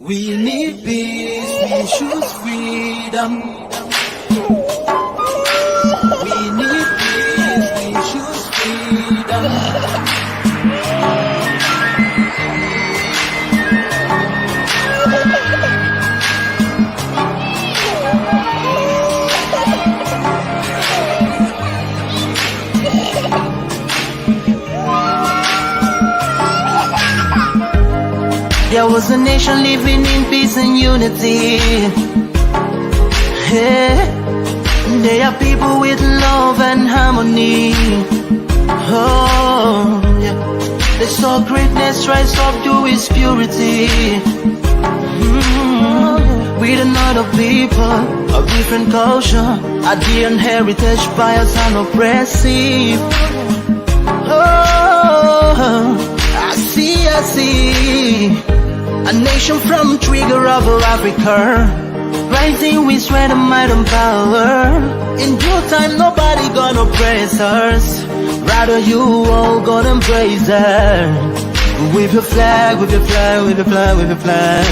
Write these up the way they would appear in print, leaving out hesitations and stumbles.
We need peace, we choose freedom. We need peace, we choose freedom. There was a nation living in peace and unity. Yeah. There are people with love and harmony. Oh, yeah. They saw greatness rise up to its purity. With another people of different culture, a different heritage, bias and oppressive. Oh, I see. A nation from trigger of Africa, rising with strength and might and power. In due time, nobody gonna praise us. Rather, you all gonna embrace her. With your flag, with your flag, with your flag, with your flag.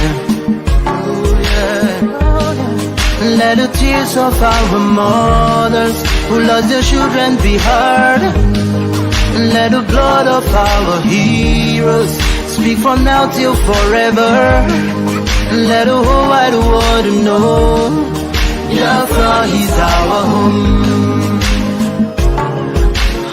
Oh, yeah. Let the tears of our mothers who lost their children be heard. Let the blood of our heroes speak from now till forever. Let the whole wide world know Biafra is our home.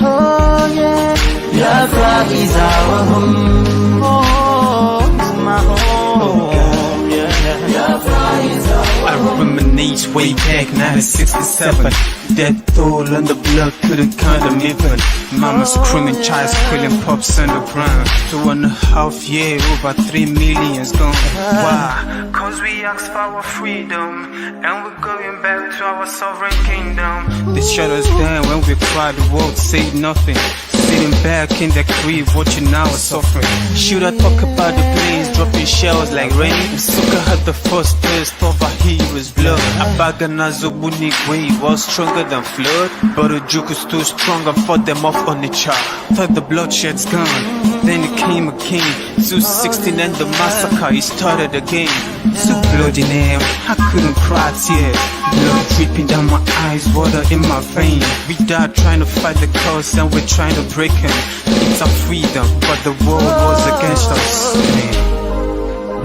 Oh yeah, Biafra is our home. Oh, it's my home. Yeah, Biafra is our home. I reminisce way back 1967. Death toll on the blood couldn't count them even. Mama screaming, child squealing, pops on the ground. 2.5 years, over 3 million's gone. Why? Cause we asked for our freedom, and we're going back to our sovereign kingdom. They shut us down when we cried, the world said nothing. Sitting back in the crib, watching our suffering. Should I talk about the place dropping shells like rain? Suka had the first taste of a hero's blood. Abaganazo Bunigwe was stronger than flood, but the juke is too strong and fought them off on the chart. Thought the bloodshed's gone, then it came again. 216 and the massacre, it started again. So bloody name, I couldn't cry tears. Blood dripping down my eyes, water in my veins. We died trying to fight the cause and we're trying to break him. It's our freedom, but the world was against us.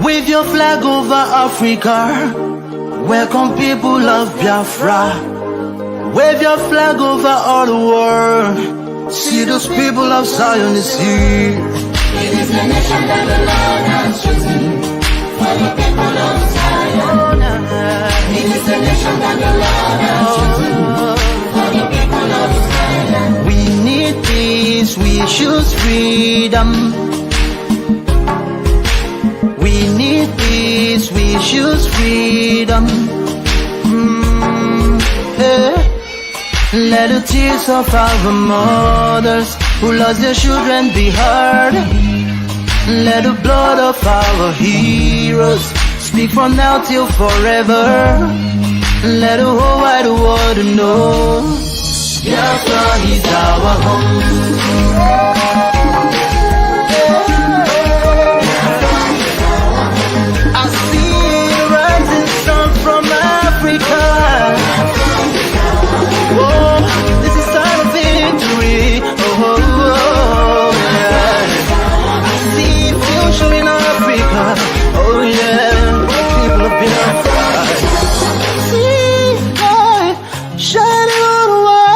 Wave your flag over Africa. Welcome people of Biafra. Wave your flag over all the world. See those people of Zion is here. It is the nation that the Lord has chosen for the people of Zion. It is the nation that the Lord has chosen for the people of Zion. We need peace, we choose freedom. We need peace, we choose freedom. Hey. Let the tears of our mothers who lost their children be heard. Let the blood of our heroes speak from now till forever. Let the whole wide world know Biafra is our home. I see the rising sun from Africa. Oh, this is sign of victory. Oh, yeah. I see future in Africa. Oh, yeah. People of Biafra. See light shining on the world.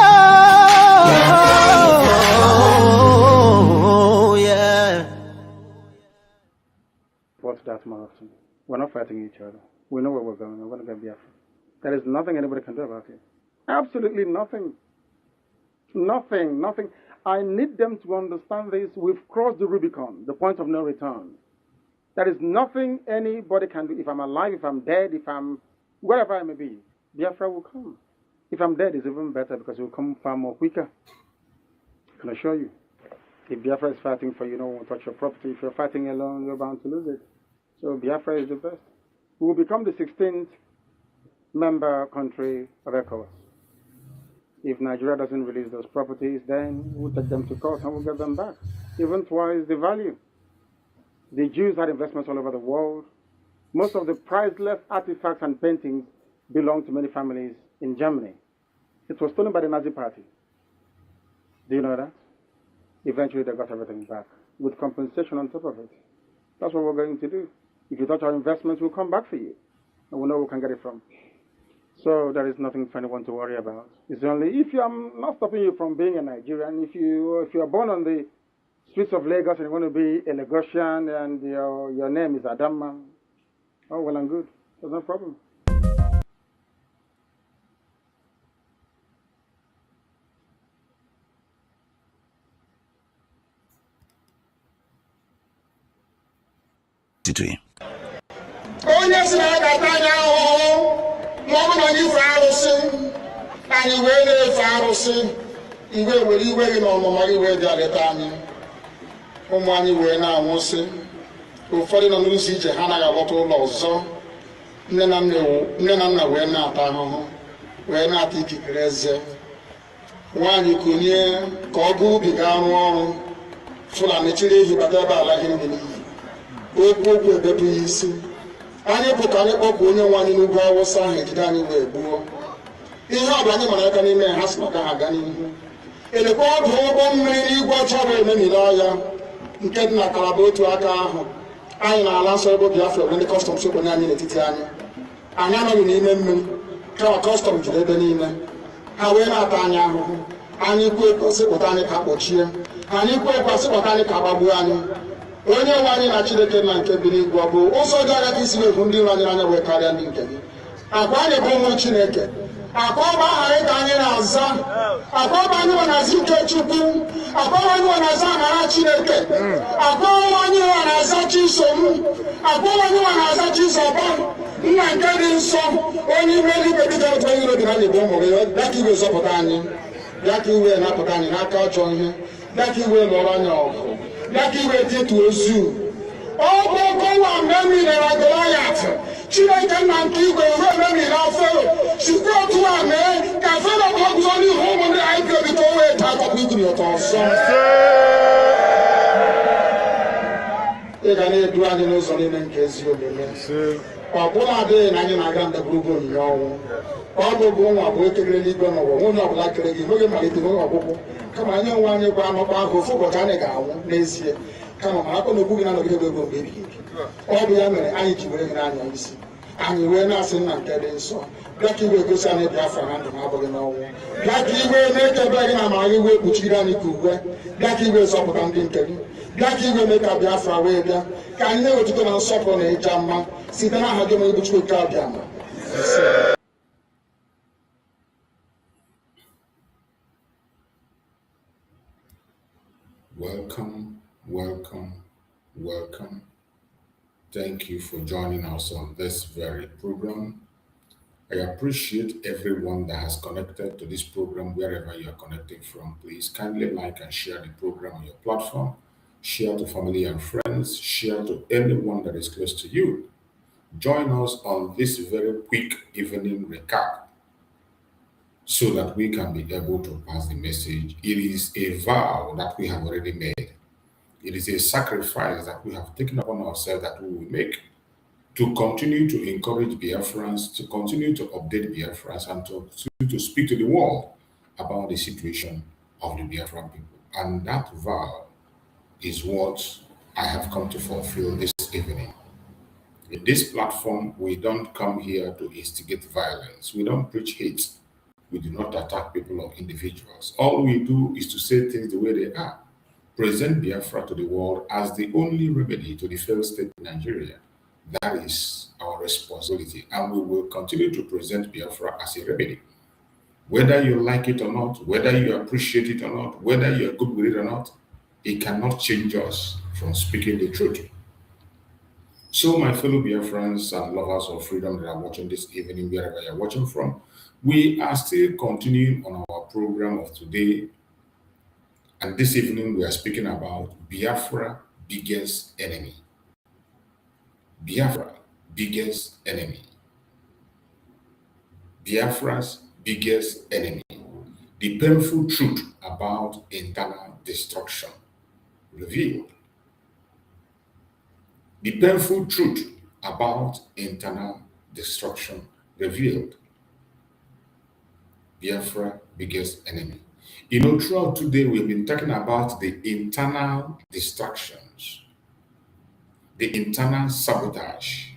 Oh, yeah. What's that, Martin? We're not fighting each other. We know where we're going. We're going to get Biafra. There is nothing anybody can do about it. Absolutely nothing. Nothing. I need them to understand this. We've crossed the Rubicon, the point of no return. There is nothing anybody can do. If I'm alive, if I'm dead, if I'm wherever I may be, Biafra will come. If I'm dead, it's even better because it will come far more quicker. I can assure you. If Biafra is fighting for you, no one will touch your property. If you're fighting alone, you're bound to lose it. So Biafra is the best. We will become the 16th member country of ECOWAS. If Nigeria doesn't release those properties, then we'll take them to court and we'll get them back. Even twice the value. The Jews had investments all over the world. Most of the priceless artifacts and paintings belong to many families in Germany. It was stolen by the Nazi Party. Do you know that? Eventually they got everything back with compensation on top of it. That's what we're going to do. If you touch our investments, we'll come back for you. And we'll know where we can get it from. So there is nothing for anyone to worry about. It's only if I'm not stopping you from being a Nigerian, if you are born on the streets of Lagos and you want to be a Lagosian and your name is Adama, oh, well and good. There's no problem. Onye si na agata anya ahụhụ ma ọ bụ na anyị fe arụsị anyị wee na-efe arụsị iwe were iwe gị na ọmụma gị wee bịa leta anyị ụmụ anyị wee na-anwụsị ụfọdụ nọ n'ụzọ ije ha anaghị alọta ụlọ ọzọ nne na nna wee na-ata ahụhụ wee na-ata ikikere eze nwaanyị kunye ka ọ gaa ubi gaa rụọ ọrụ Fulani chiri ehi bata ebe ala ihe ndị n'iyi okwu ebepụghị isi anyị bụ ka anyị kpọpụ onye nwe anyị n'ugwu Awụsa ahụ ejide anyị wee gbuo ihe ọ bụ anyị mara aka n'ime ha si maka ha aga n'ihu elekwa ọdụ ụgbọ mmiri n'igwe ọcha bụ ememiri ọhịa nke dị na Kalaba otu aka ahụ anyị na-ala nsọ ebe Biafra ebe ndị kọstọm sokonye anyị n'etiti anyị anyị anọghị n'ime mmiri kama kọstọm jiri ebe niile ha wee na-ata anyị ahụhụ anyị kwuo sịpụta anyị ka kpọchie anyị kwuo sịpụta anyị ka gbagbuo anyị onye nwe anyị na Chineke na nke bi n'igwe ọ bụ ụzọ dị anya ka isi wepụ ndị iro anyị anya wee karịa ndị nke gị akwa anyị bụ ụmụ Chineke akwa ọba aha anyị ka anyị na-aza akwa ọba anyị nwe na-aza ike Chukwu akwa ọba anyị nwe na-aza amara Chineke akwa ọba anyị nwe na-aza Chisom akwa ọba anyị nwe na-aza Chizọba nna nke dị nsọ onye ime eluigwe dịka otu onye iro dị na anyị bụ ụmụ gị bịa ka iwe zọpụta anyị bịa ka iwe napụta anyị n'aka ọjọọ ihe bịa ka iwe lụọrọ anyị ọgụ bịa ka iwe dịtụ ozu ọ bụ ọkọwa mgbe emiri Goliath Chineke nna nke igwe ruo ememiri Fero sikwa otu a mee ka Fero ka ọ guzo n'ihu ụmụ ndị anyị bịobi ka o wee taa akwụkwọ igiri ụtọ ọzọ ị ga na-edu anyị n'ụzọ niile nke ezi omume ọ bụla adịghị na anyị na-aga ndagwurugwu onyinye ọnwụ ọ bụ nwa bụ ekelere n'igwe n'ụwa nwunye ọbụla kere gị nweghị malite nweghị ọgwụgwụ kama anyị onwe anyị kwa anọkwa ahụ ofu ụbọchị anyị ga-anwụ n'ezie kama ma akọ na ogbu gị na-anọgide ego ego mgbe ebighị ebi ọ bụ ya mere anyị ji were gị n'anya isi anyị wee na-asị nna nke dị nsọ bịa ka iwe gosi anyị Biafra na ndụ na-abụghị n'ọnwụ bịa ka iwe na-ekebe gị na amara gị wee kpuchiri anyị ka uwe bịa ka iwe zọpụta ndị nke gị bịa ka iwe mee ka Biafra wee bịa ka anyị na-ewetụta na nsọpụrụ na ịja mma site n'aha gị onye bụ Chukwu nke abịa ma Welcome. Thank you for joining us on this very program. I appreciate everyone that has connected to this program wherever you are connecting from. Please kindly like and share the program on your platform. Share to family and friends. Share to anyone that is close to you. Join us on this very quick evening recap so that we can be able to pass the message. It is a vow that we have already made. It is a sacrifice that we have taken upon ourselves that we will make to continue to encourage Biafra'S, to continue to update Biafra'S, and to speak to the world about the situation of the Biafran people. And that vow is what I have come to fulfill this evening. In this platform, we don't come here to instigate violence. We don't preach hate. We do not attack people or individuals. All we do is to say things the way they are. Present Biafra to the world as the only remedy to the failed state in Nigeria. That is our responsibility, and we will continue to present Biafra as a remedy. Whether you like it or not, whether you appreciate it or not, whether you are good with it or not, it cannot change us from speaking the truth. So my fellow Biafrans and lovers of freedom that are watching this evening, wherever you're watching from, we are still continuing on our program of today. And this evening, we are speaking about Biafra, biggest enemy. Biafra, biggest enemy. Biafra's biggest enemy. The painful truth about internal destruction revealed. The painful truth about internal destruction revealed. Biafra biggest enemy. You know, throughout today, we've been talking about the internal distractions, the internal sabotage,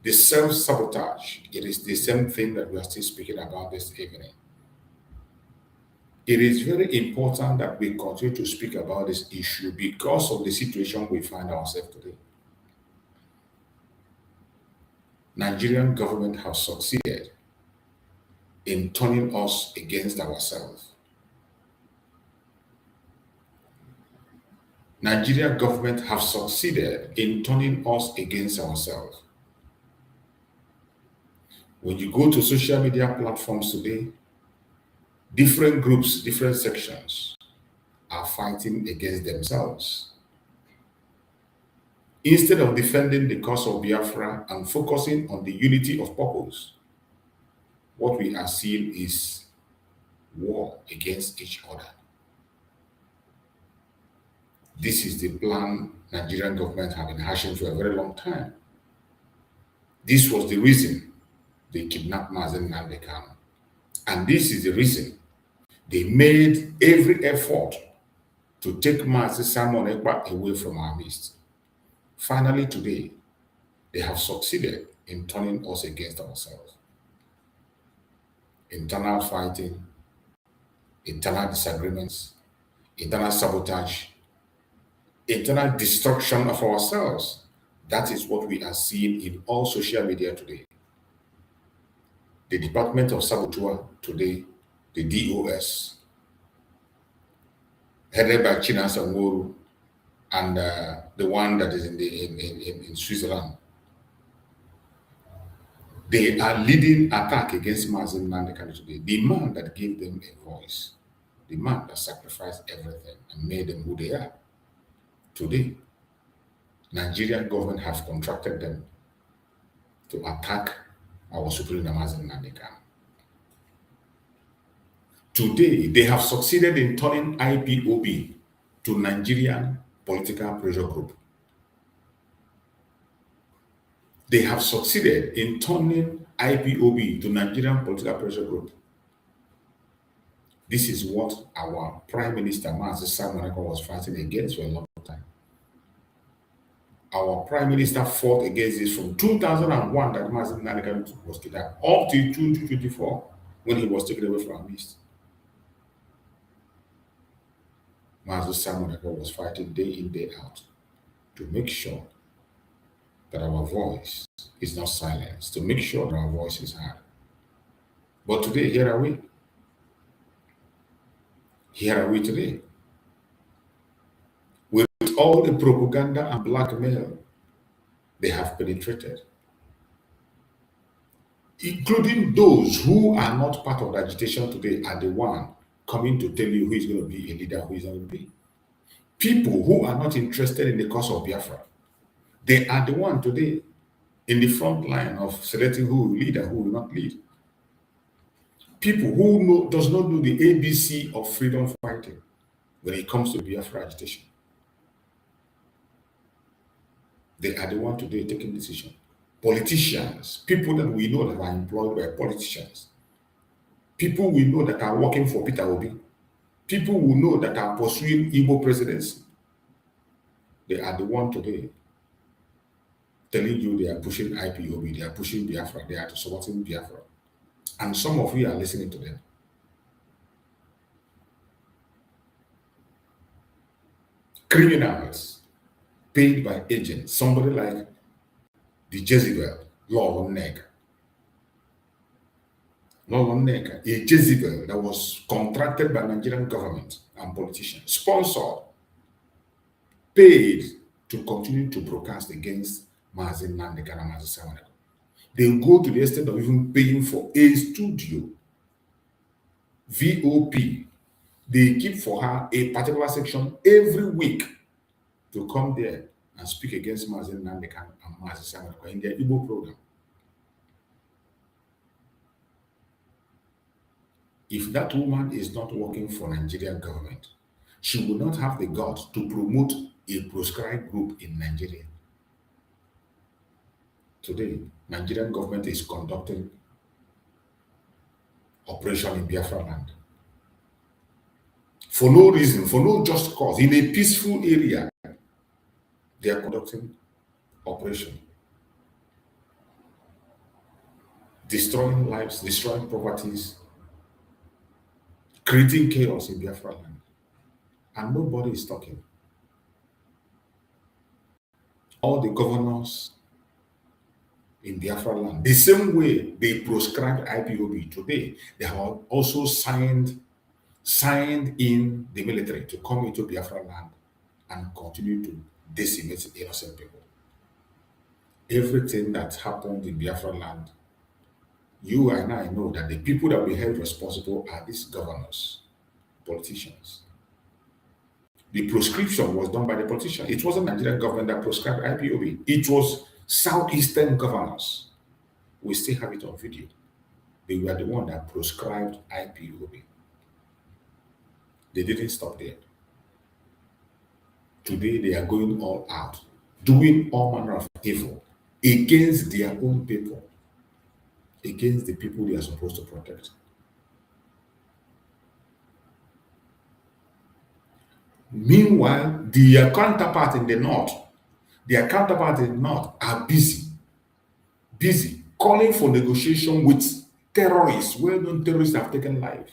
the self-sabotage. It is the same thing that we are still speaking about this evening. It is very important that we continue to speak about this issue because of the situation we find ourselves today. Nigerian government has succeeded in turning us against ourselves. Nigerian government have succeeded in turning us against ourselves. When you go to social media platforms today, different groups, different sections are fighting against themselves. Instead of defending the cause of Biafra and focusing on the unity of purpose, what we are seeing is war against each other. This is the plan Nigerian government have been hashing for a very long time. This was the reason they kidnapped Mazen Nnamdi. And this is the reason they made every effort to take Mazi Simon Ekpa away from our midst. Finally, today, they have succeeded in turning us against ourselves. Internal fighting, internal disagreements, internal sabotage, internal destruction of ourselves. That is what we are seeing in all social media today. The Department of Saboteur today, the DOS, headed by Chinasa Nworu, and the one that is in Switzerland, they are leading attack against Mazen Nnamdi today. The man that gave them a voice, the man that sacrificed everything and made them who they are. Today, Nigerian government has contracted them to attack our Supreme Mazen Nnamdi. Today, they have succeeded in turning IPOB to Nigerian political pressure group. They have succeeded in turning IPOB to Nigerian political pressure group. This is what our Prime Minister, Mazi Simon Ekpa, was fighting against for a long time. Our Prime Minister fought against this from 2001 that Mazi Nnamdi was kidnapped up to 2024 when he was taken away from our midst. Mazi Simon Ekpa was fighting day in, day out to make sure that our voice is not silenced, to make sure that our voice is heard. But today, here are we. Here are we today. With all the propaganda and blackmail they have penetrated, including those who are not part of the agitation today are the one coming to tell you who is going to be a leader, who is not going to be. People who are not interested in the cause of Biafra, they are the one today in the front line of selecting who will lead and who will not lead. People who does not know the ABC of freedom fighting when it comes to Biafra agitation. They are the one today taking decision. Politicians, people that we know that are employed by politicians, people we know that are working for Peter Obi, people we know that are pursuing Igbo presidency, they are the one today telling you they are pushing IPOB, they are pushing Biafra, they are supporting Biafra. And some of you are listening to them. Criminals paid by agents, somebody like the Jezebel, Lord Neg. Lord Neg, a Jezebel that was contracted by Nigerian government and politicians, sponsored, paid to continue to broadcast against Mazen Nnamdi and Mazi Simon Ekpa. They go to the extent of even paying for a studio, VOP. They keep for her a particular section every week to come there and speak against Mazen Nnamdi and Mazi Simon Ekpa in their Igbo program. If that woman is not working for Nigerian government, she will not have the guts to promote a proscribed group in Nigeria. Today, Nigerian government is conducting operation in Biafra land. For no reason, for no just cause, in a peaceful area, they are conducting operation. Destroying lives, destroying properties, creating chaos in Biafra land. And nobody is talking. All the governors in Biafra land, the same way they proscribed IPOB today, they have also signed in the military to come into Biafra land and continue to decimate innocent people. Everything that happened in Biafra land, you and I know that the people that we held responsible are these governors, politicians. The proscription was done by the politicians. It wasn't the Nigerian government that proscribed IPOB. It was southeastern governors. We still have it on video. They were the one that proscribed IPOB. They didn't stop there. Today they are going all out, doing all manner of evil against their own people, against the people they are supposed to protect. Meanwhile, their counterpart in the north are busy calling for negotiation with terrorists. Well-known terrorists have taken life.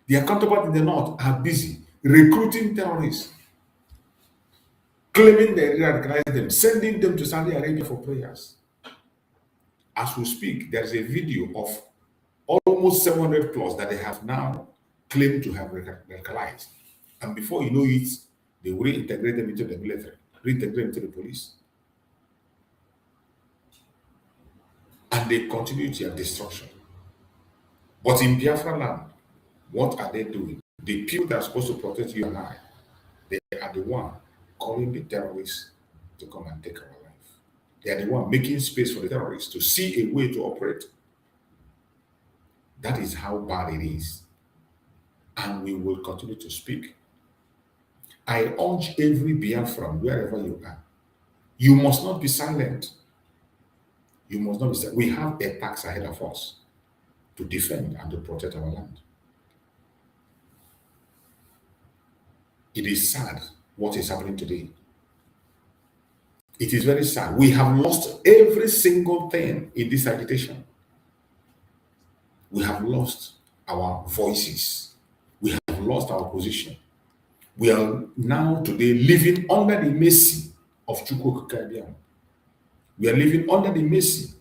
Their counterpart in the north are busy recruiting terrorists, claiming they radicalize them, sending them to Saudi Arabia for prayers. As we speak, there is a video of almost 700 plus that they have now claimed to have radicalized. And before you know it, they will reintegrate them into the military, reintegrate them into the police. And they continue their destruction. But in Biafra land, what are they doing? The people that are supposed to protect you and I, they are the one calling the terrorists to come and take our life. They are the one making space for the terrorists to see a way to operate. That is how bad it is. And we will continue to speak. I urge every Biafran, wherever you are, you must not be silent. You must not be silent. We have a task ahead of us to defend and to protect our land. It is sad what is happening today. It is very sad. We have lost every single thing in this agitation. We have lost our voices. We have lost our position. We are now today living under the mercy of Chukwu Kabiam. We are living under the mercy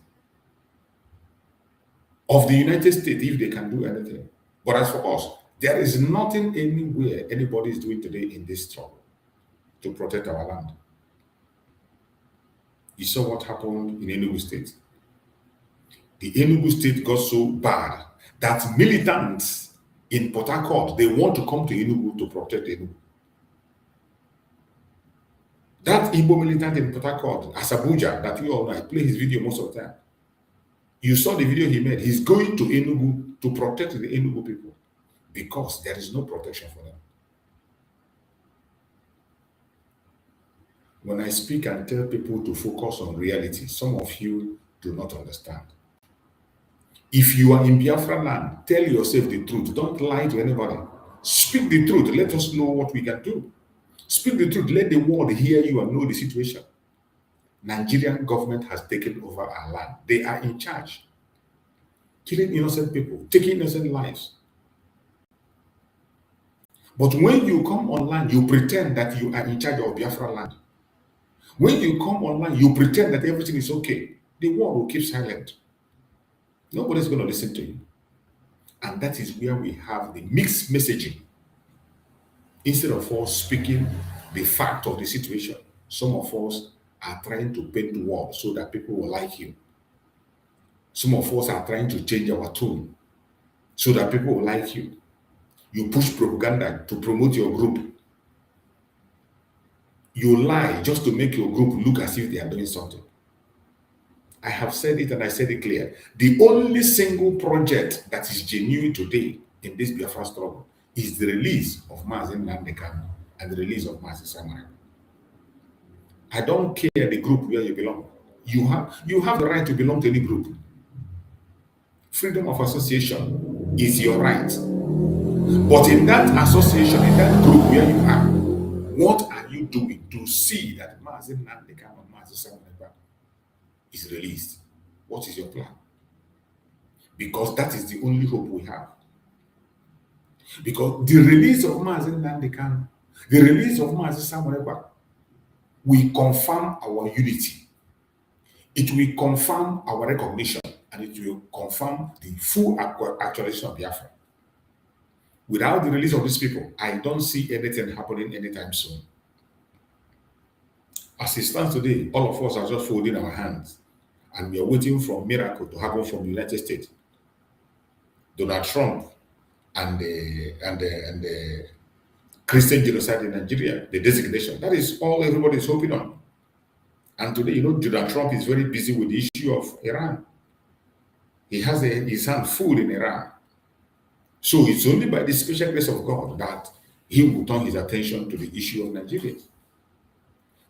of the United States if they can do anything. But as for us, there is nothing anywhere anybody is doing today in this struggle to protect our land. You saw what happened in Enugu State. The Enugu State got so bad that militants in Port Harcourt, they want to come to Enugu to protect Enugu. That Igbo militant in Port Harcourt, Asabuja, that you all know, I play his video most of the time. You saw the video he made. He's going to Enugu to protect the Enugu people because there is no protection for them. When I speak and tell people to focus on reality, some of you do not understand. If you are in Biafra land, tell yourself the truth. Don't lie to anybody. Speak the truth. Let us know what we can do. Speak the truth. Let the world hear you and know the situation. Nigerian government has taken over our land. They are in charge. Killing innocent people, taking innocent lives. But when you come online, you pretend that you are in charge of Biafra land. When you come online, you pretend that everything is okay. The world will keep silent. Nobody's going to listen to you. And that is where we have the mixed messaging. Instead of us speaking the fact of the situation, some of us are trying to paint the wall so that people will like you. Some of us are trying to change our tone so that people will like you. You push propaganda to promote your group. You lie just to make your group look as if they are doing something. I have said it and I said it clear. The only single project that is genuine today in this Biafra struggle is the release of Mazi Nnamdi Kanu and the release of Mazi Samara. I don't care the group where you belong. You have the right to belong to any group. Freedom of association is your right. But in that association, in that group where you are, what are you doing to see that Mazi Nnamdi Kanu and Mazi Simon Ekpa is released? What is your plan? Because that is the only hope we have. Because the release of Mazi Nnamdi Kanu, the release of Mazi Simon Ekpa, will confirm our unity. It will confirm our recognition, and it will confirm the full actualization of Biafra. Without the release of these people, I don't see anything happening anytime soon. As it stands today, all of us are just folding our hands, and we are waiting for a miracle to happen from the United States. Donald Trump and the Christian genocide in Nigeria, the designation. That is all everybody is hoping on. And today, Donald Trump is very busy with the issue of Iran. He has his hand full in Iran. So it's only by the special grace of God that he will turn his attention to the issue of Nigeria.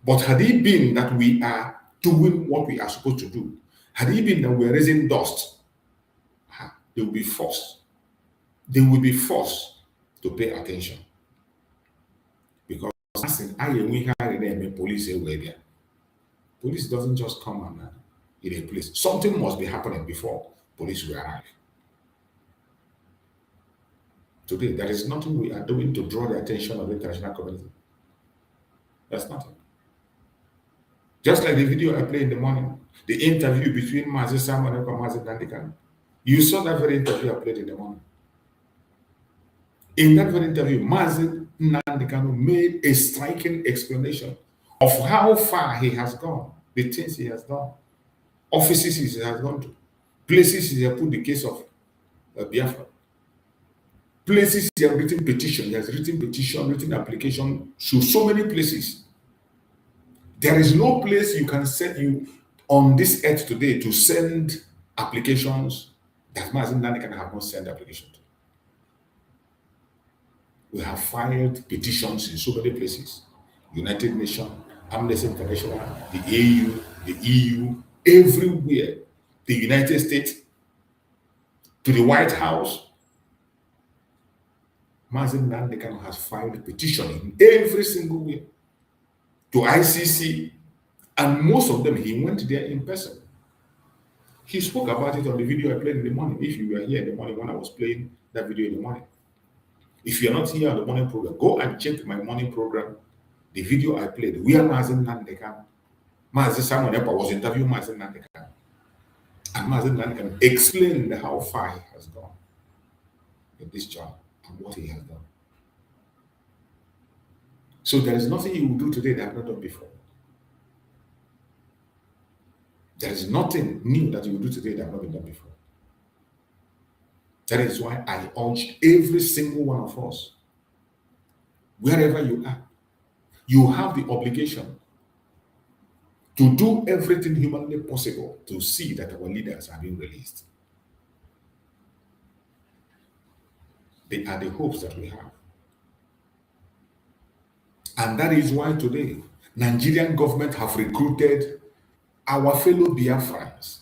But had it been that we are doing what we are supposed to do, had it been that we are raising dust, they will be forced. They will be forced to pay attention. Because police doesn't just come and in a place. Something must be happening before police will arrive. Today, there is nothing we are doing to draw the attention of the international community. That's nothing. Just like the video I played in the morning, the interview between Mazi Simon and Mazi Nnamdi Kanu. You saw that very interview I played in the morning. In that very interview, Mazi Nnamdi Kanu made a striking explanation of how far he has gone, the things he has done, offices he has gone to, places he has put the case of Biafra, places he has written petition, written application to so many places. There is no place you can send you on this earth today to send applications that Mazi Nnamdi Kanu have not sent application to. We have filed petitions in so many places. United Nations, Amnesty International, the AU, the EU, everywhere. The United States, to the White House. Mazi Nnamdi Kanu has filed a petition in every single way. To ICC, and most of them, he went there in person. He spoke about it on the video I played in the morning. If you were here in the morning when I was playing that video in the morning. If you're not here on the morning program, go and check my morning program, the video I played, where Mazi Nnamdi Kanu, Mazi Simon Ekpa was interviewing Mazi Nnamdi Kanu. And Mazi Nnamdi Kanu explained how far he has gone in this job and what he has done. So there is nothing you will do today that I have not done before. There is nothing new that you will do today that has not been done before. That is why I urge every single one of us, wherever you are, you have the obligation to do everything humanly possible to see that our leaders are being released. They are the hopes that we have. And that is why today, Nigerian government have recruited our fellow Biafra'S.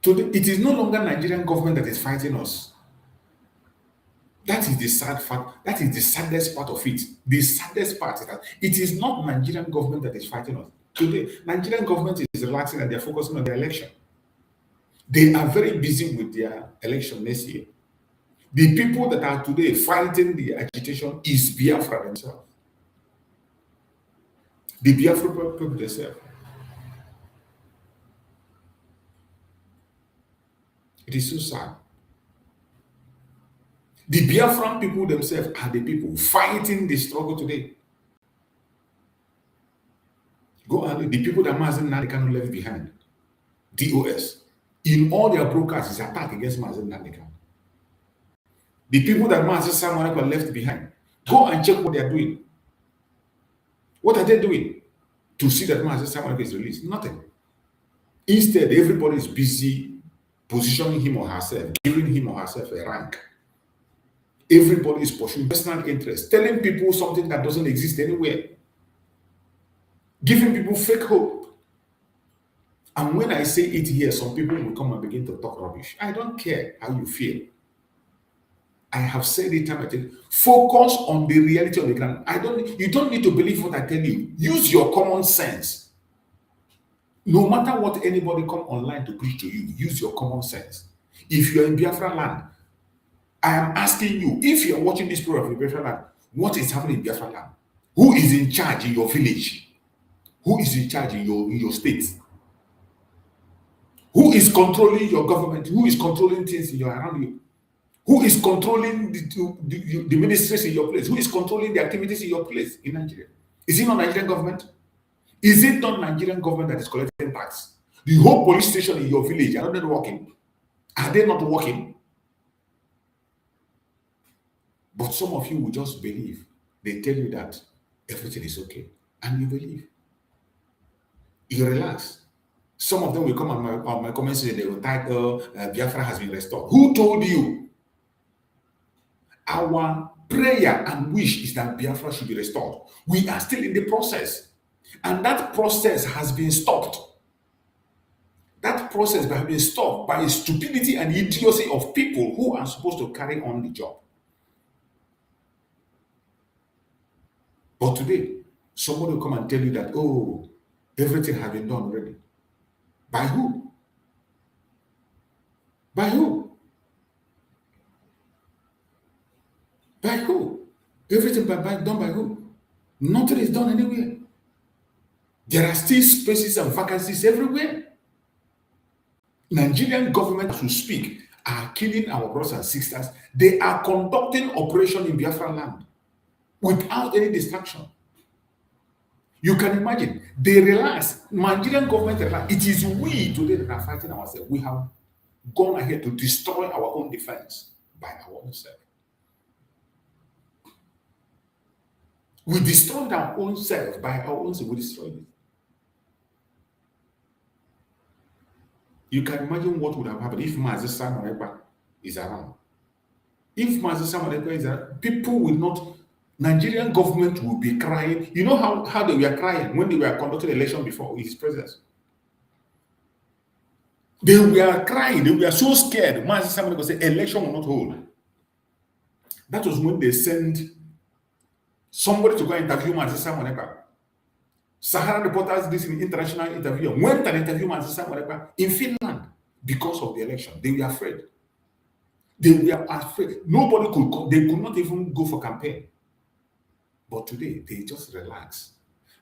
Today, it is no longer Nigerian government that is fighting us. That is the sad fact. That is the saddest part of it. The saddest part is that it is not Nigerian government that is fighting us. Today, Nigerian government is relaxing and they're focusing on their election. They are very busy with their election next year. The people that are today fighting the agitation is Biafra themselves. The Biafra people themselves. It is so sad. The Biafran people themselves are the people fighting the struggle today. Go and the people that Mazi Nnamdi Kanu left behind, DOS, in all their broadcasts is attack against Mazi Nnamdi Kanu. The people that Mazi Simon Ekpa left behind, go and check what they are doing. What are they doing to see that Mazi Simon Ekpa is released? Nothing. Instead, everybody is busy positioning him or herself, giving him or herself a rank. Everybody is pursuing personal interest, telling people something that doesn't exist anywhere, giving people fake hope And when I say it here, some people will come and begin to talk rubbish. I don't care how you feel. I have said it time and time. Focus on the reality on the ground. You don't need to believe what I tell you. Use your common sense. No matter what anybody come online to preach to you, use your common sense. If you're in Biafra land, I am asking you, if you're watching this program in Biafra land, what is happening in Biafra land? Who is in charge in your village? Who is in charge in your state? Who is controlling your government? Who is controlling things around you? Who is controlling the ministries in your place? Who is controlling the activities in your place in Nigeria? Is it not Nigerian government? Is it not Nigerian government that is collecting tax? The whole police station in your village, are they working? Are they not working? But some of you will just believe. They tell you that everything is okay, and you believe. You relax. Some of them will come on my comments and they will type, Biafra has been restored. Who told you? Our prayer and wish is that Biafra should be restored. We are still in the process. And that process has been stopped. That process has been stopped by stupidity and idiocy of people who are supposed to carry on the job. But today, somebody will come and tell you that, oh, everything has been done already. By who? By who? By who? Everything done by who? Nothing is done anywhere. There are still spaces and vacancies everywhere. Nigerian government, as we speak, are killing our brothers and sisters. They are conducting operation in Biafra land without any distraction. You can imagine, they realize, Nigerian government realize, it is we today that are fighting ourselves. We have gone ahead to destroy our own defense by our own self. We destroyed our own self by our own self. We destroyed it. You can imagine what would have happened if Mazi Simon Ekpa is around. If Mazi Simon Ekpa is around, people will not, Nigerian government will be crying. You know how they were crying when they were conducting election before his presence? They were crying. They were so scared. Mazi Simon Ekpa said, election will not hold. That was when they sent somebody to go interview Mazi Simon Ekpa. Sahara reporters did an international interview. Went and interviewed Mazi Simon Ekpa in Finland because of the election. They were afraid. They were afraid. Nobody could come. They could not even go for campaign. But today, they just relax.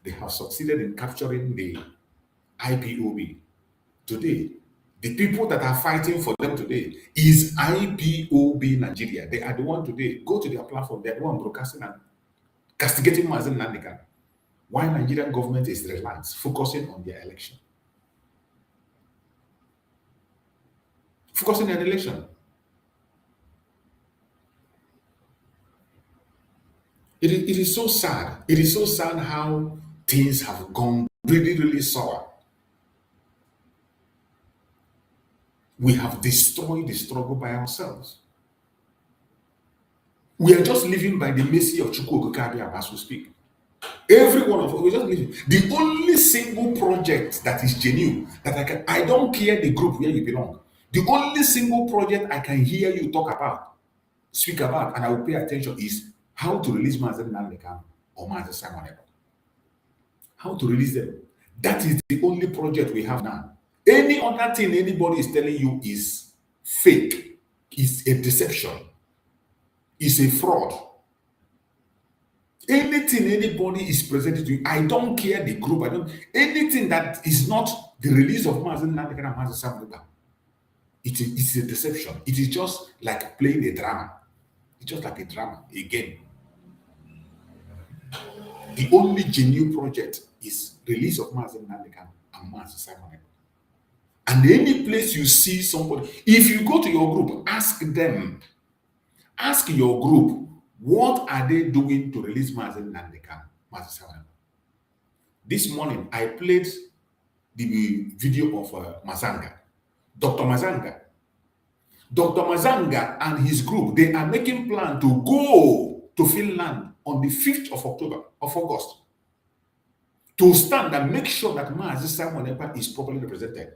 They have succeeded in capturing the IPOB. Today, the people that are fighting for them today is IPOB Nigeria. They are the one today. Go to their platform. They are the one broadcasting and castigating Mazen Nandikan. Why Nigerian government is relaxed, focusing on their election. Focusing on their election. It is so sad. It is so sad how things have gone really, really sour. We have destroyed the struggle by ourselves. We are just living by the mercy of Chukwu Okike as we speak. Every one of us, we just living. The only single project that is genuine, that I don't care the group where you belong. The only single project I can hear you speak about, and I will pay attention is how to release Mazen Nandekam or Mazen Simon Ekpa. How to release them. That is the only project we have now. Any other thing anybody is telling you is fake, is a deception, is a fraud. Anything anybody is presenting to you, I don't care the group, anything that is not the release of Mazen Nandekam and Mazen Simon Ekpa, it's a deception. It is just like playing a drama. It's just like a drama, a game. The only genuine project is release of Mazen Nandekam and Mazen Simon Ekpa. And any place you see somebody, if you go to your group, ask your group, what are they doing to release Mazen Nandekam, Mazen Simon Ekpa? This morning, I played the video of Mazanga, Dr. Mazanga. Dr. Mazanga and his group, they are making plan to go to Finland on the 5th of August to stand and make sure that Mazi Simon Ekpa is properly represented.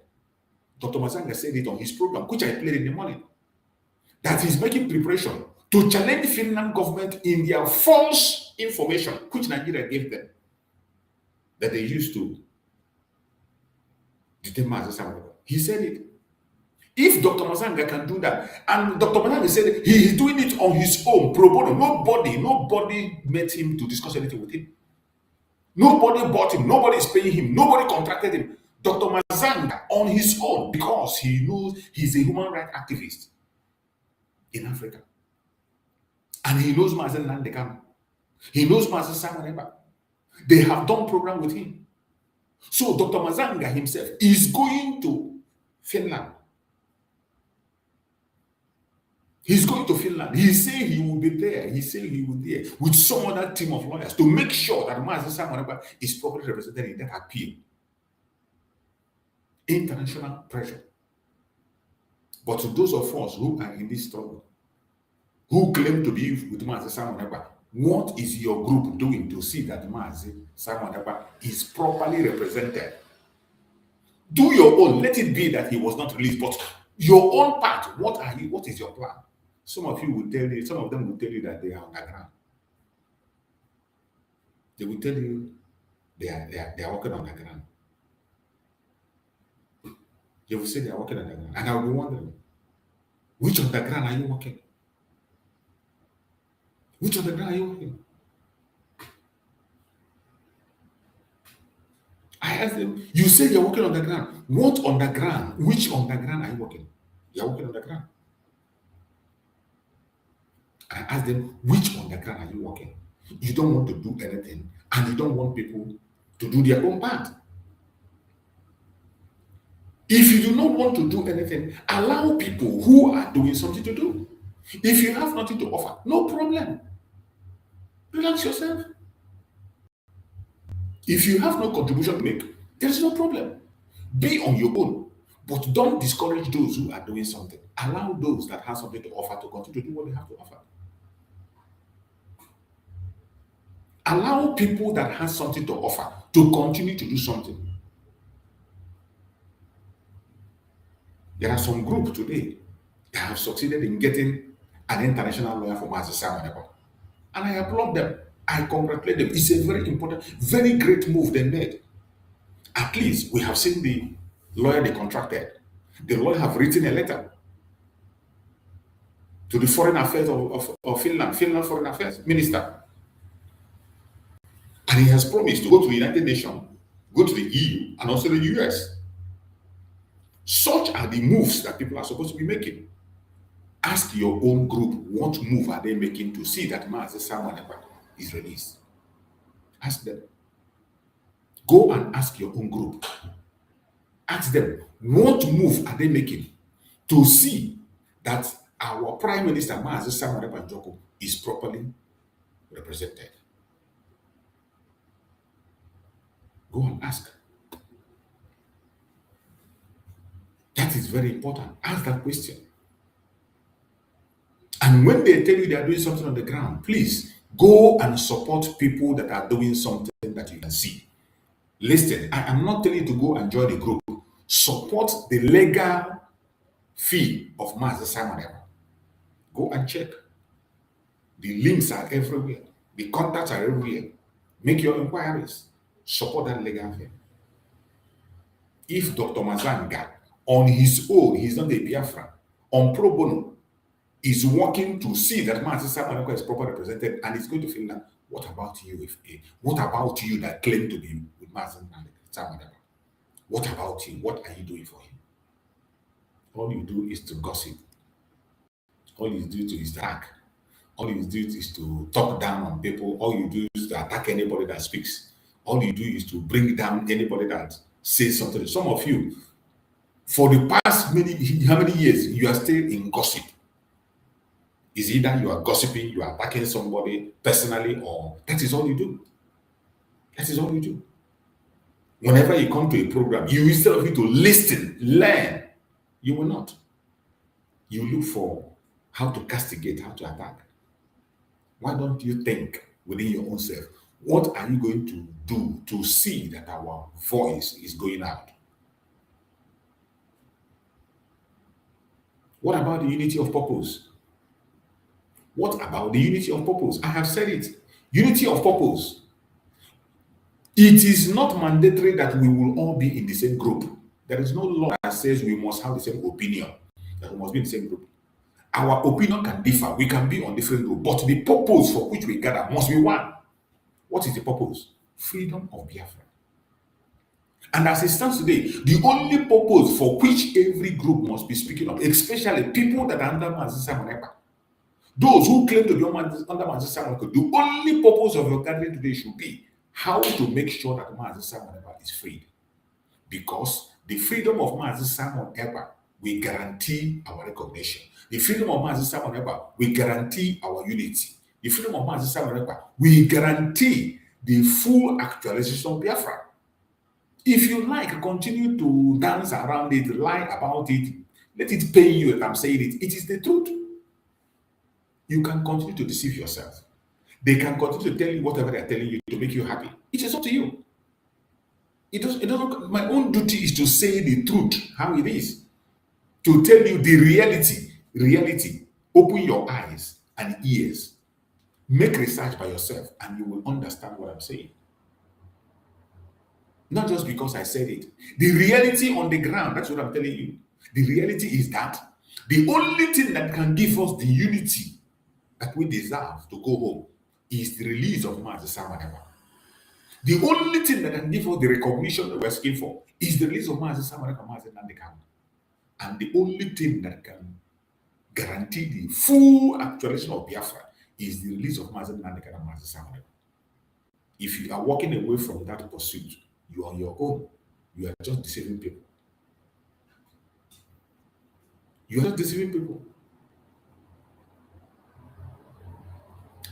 Dr. Mazanga said it on his program, which I played in the morning, that he's making preparation to challenge Finland government in their false information, which Nigeria gave them, that they used to detain Mazi Simon Ekpa. He said it. If Dr. Mazanga can do that, and Dr. Mazanga said he is doing it on his own, pro bono, nobody met him to discuss anything with him. Nobody bought him, nobody is paying him, nobody contracted him. Dr. Mazanga on his own, because he knows he's a human rights activist in Africa. And he knows Mazen Nandekam. He knows Mazen Simon Ekpa. They have done program with him. So Dr. Mazanga himself is going to Finland. He's going to Finland. He said he will be there. He said he will be there with some other team of lawyers to make sure that Mazen Simon Ekpa is properly represented in that appeal. International pressure. But to those of us who are in this struggle, who claim to be with Mazen Simon Ekpa, what is your group doing to see that Mazen Simon Ekpa is properly represented? Do your own. Let it be that he was not released, but your own part. What are you? What is your plan? Some of you will tell you. Some of them will tell you that they are underground. They will tell you they are working underground. They will say they are working underground, and I will be wondering, which underground are you working? Which underground are you working? I asked them, you say you're working underground. What underground? Which underground are you working? You're working underground. I asked them, which underground are you working? You don't want to do anything, and you don't want people to do their own part. If you do not want to do anything, allow people who are doing something to do. If you have nothing to offer, no problem. Relax yourself. If you have no contribution to make, there is no problem. Be on your own, but don't discourage those who are doing something. Allow those that have something to offer to continue to do what they have to offer. Allow people that have something to offer to continue to do something. There are some groups today that have succeeded in getting an international lawyer for Mazi Simon Ekpa. And I applaud them. I congratulate them. It's a very important, very great move they made. At least we have seen the lawyer they contracted. The lawyer have written a letter to the Foreign Affairs of Finland Foreign Affairs Minister. And he has promised to go to the United Nations, go to the EU, and also the US. Such are the moves that people are supposed to be making. Ask your own group, what move are they making to see that Mazi Simon Ekpa is released? Ask them. Go and ask your own group. Ask them, what move are they making to see that our Prime Minister Mazi Simon Ekpa is properly represented? Go and ask. That is very important. Ask that question. And when they tell you they are doing something on the ground, please go and support people that are doing something that you can see. Listen, I am not telling you to go and join the group. Support the legal fee of Mazi Simon Ekpa. Go and check. The links are everywhere. The contacts are everywhere. Make your inquiries. Support that legal fee. If Dr. Mazanga, on his own, he's not a Biafra, on pro bono, is working to see that Mazi Simon Ekpa is properly represented and is going to Finland, what about you? What about you that claim to be with Mazi Simon Ekpa? What about you? What are you doing for him? All you do is to gossip. All you do is to hack. All you do is to talk down on people. All you do is to attack anybody that speaks. All you do is to bring down anybody that says something. Some of you, for the past how many years, you are still in gossip. Is either you are gossiping, you are attacking somebody personally, or that is all you do. That is all you do. Whenever you come to a program, you instead of you to listen, learn, you will not. You look for how to castigate, how to attack. Why don't you think within your own self? What are you going to do to see that our voice is going out? What about the unity of purpose? What about the unity of purpose? I have said it. Unity of purpose. It is not mandatory that we will all be in the same group. There is no law that says we must have the same opinion, that we must be in the same group. Our opinion can differ. We can be on different groups, but the purpose for which we gather must be one. What is the purpose? Freedom of Biafra. And as it stands today, the only purpose for which every group must be speaking of, especially people that are under Mazi Simon Ekpa, those who claim to be under Mazi Simon Ekpa, the only purpose of your gathering today should be how to make sure that Mazi Simon Ekpa is freed. Because the freedom of Mazi Simon Ekpa will guarantee our recognition. The freedom of Mazi Simon Ekpa will guarantee our unity. The freedom of Mazi Simon Ekpa will guarantee the full actualization of Biafra. If you like, continue to dance around it, lie about it, let it pain you if I'm saying it. It is the truth. You can continue to deceive yourself. They can continue to tell you whatever they're telling you to make you happy. It is up to you. It doesn't. My own duty is to say the truth, how it is, to tell you the reality. Reality. Open your eyes and ears. Make research by yourself, and you will understand what I'm saying. Not just because I said it. The reality on the ground, that's what I'm telling you. The reality is that the only thing that can give us the unity that we deserve to go home is the release of Mazi Simon Ekpa. The only thing that can give us the recognition that we're asking for is the release of Mazi Simon Ekpa, Mazi Nnamdi Kanu. And the only thing that can guarantee the full actualization of Biafra is the release of Mazi Nnamdi Kanu and Mazi Simon Ekpa. If you are walking away from that pursuit, you are on your own. You are just deceiving people. You are just deceiving people.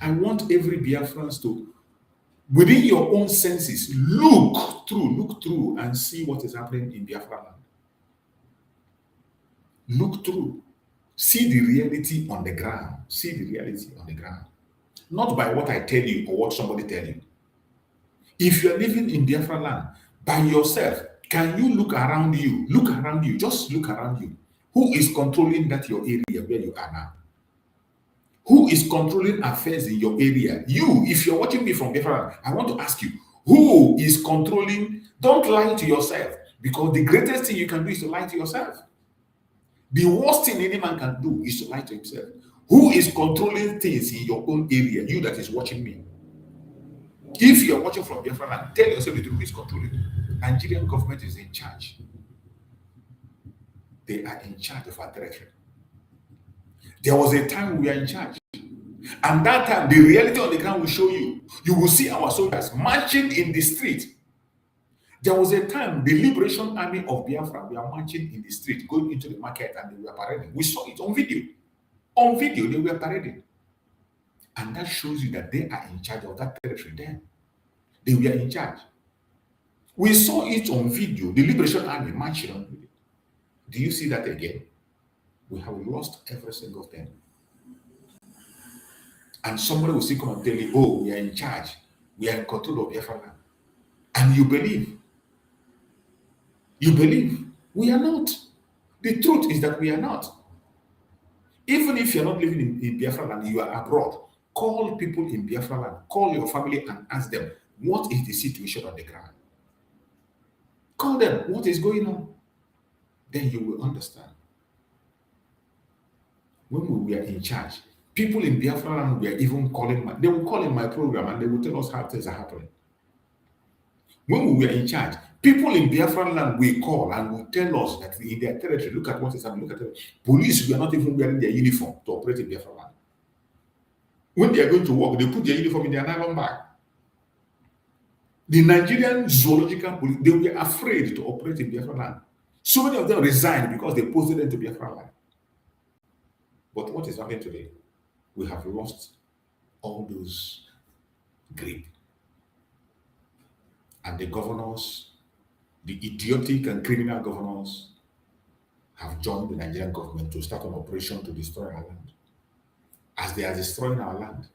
I want every Biafrans to, within your own senses, look through and see what is happening in Biafra land. Look through. See the reality on the ground. See the reality on the ground. Not by what I tell you or what somebody tell you. If you are living in Biafra land by yourself, can you look around you? Look around you. Just look around you. Who is controlling that your area where you are now? Who is controlling affairs in your area? You, if you're watching me from Biafra land, I want to ask you, who is controlling? Don't lie to yourself, because the greatest thing you can do is to lie to yourself. The worst thing any man can do is to lie to himself. Who is controlling things in your own area? You that is watching me. If you are watching from Biafra land, tell yourself the truth, who is controlling. Nigerian government is in charge. They are in charge of our territory. There was a time we were in charge. And that time, the reality on the ground will show you. You will see our soldiers marching in the street. There was a time the Liberation Army of Biafra were marching in the street, going into the market, and they were parading. We saw it on video. On video, they were parading. And that shows you that they are in charge of that territory then. They were in charge. We saw it on video, the Liberation Army marching on video. Do you see that again? We have lost every single thing. And somebody will still come and tell you, oh, we are in charge. We are in control of Biafra land. And you believe. You believe. We are not. The truth is that we are not. Even if you're not living in Biafra land, you are abroad. Call people in Biafra land. Call your family and ask them, what is the situation on the ground? Call them, what is going on? Then you will understand. When we were in charge, people in Biafra land were even calling, they will call in my program and they will tell us how things are happening. When we were in charge, people in Biafra land will call and will tell us that in their territory, look at what is happening, look at it. Police were not even wearing their uniform to operate in Biafra land. When they are going to work, they put their uniform in their nylon bag. The Nigerian zoological police, they were afraid to operate in Biafra land. So many of them resigned because they posted into Biafra land. But what is happening today? We have lost all those grip. And the governors, the idiotic and criminal governors, have joined the Nigerian government to start an operation to destroy our land. As they are destroying our land,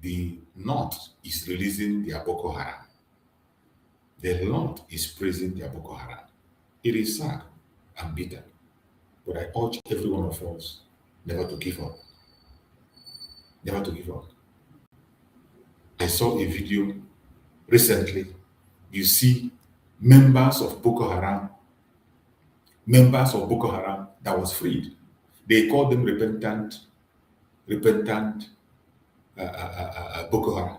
the North is releasing their Boko Haram. The North is praising their Boko Haram. It is sad and bitter, but I urge every one of us never to give up. Never to give up. I saw a video recently. You see members of Boko Haram that was freed. They called them repentant Boko Haram.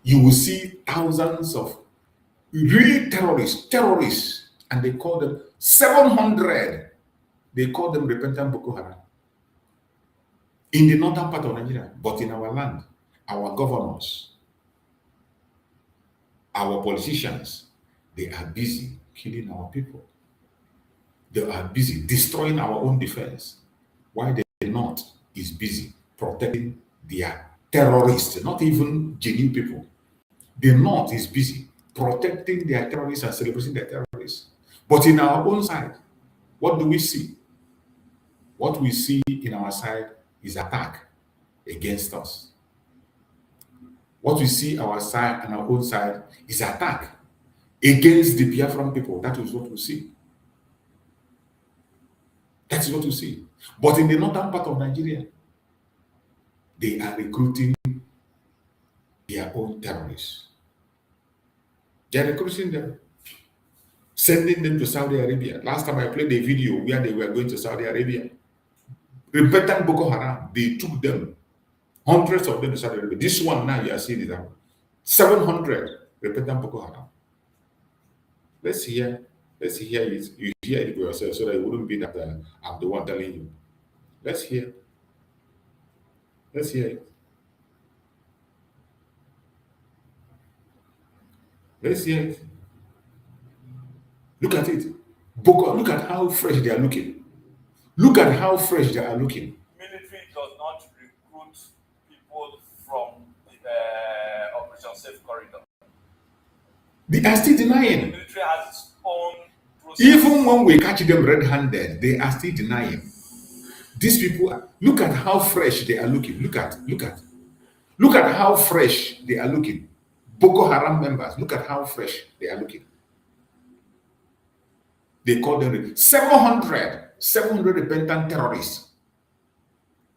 You will see thousands of really terrorists, and they call them 700. They call them repentant Boko Haram in the northern part of Nigeria, but in our land, our governors, our politicians, they are busy killing our people. They are busy destroying our own defense. Why the North is busy protecting their terrorists, not even genuine people. The North is busy protecting their terrorists and celebrating their terrorists. But in our own side, what do we see? What we see in our side is attack against us. What we see our side and our own side is attack against the Biafran people. That is what we see. That is what we see. But in the northern part of Nigeria, they are recruiting their own terrorists. They are recruiting them, sending them to Saudi Arabia. Last time I played a video where they were going to Saudi Arabia. Repentant Boko Haram, they took them, hundreds of them to Saudi Arabia. This one now you are seeing it out. 700 repentant Boko Haram. Let's hear it. You hear it for yourself so that it wouldn't be that I'm the one telling you. Let's hear. Let's hear it. Let's hear it. Look at it. Boko, look at how fresh they are looking. Look at how fresh they are looking. Military does not recruit people from the Operation Safe Corridor. They are still The denying. military has its own process. Even when we catch them red-handed, they are still denying. These people, look at how fresh they are looking. Look at how fresh they are looking. Boko Haram members, look at how fresh they are looking. They call them 700 repentant terrorists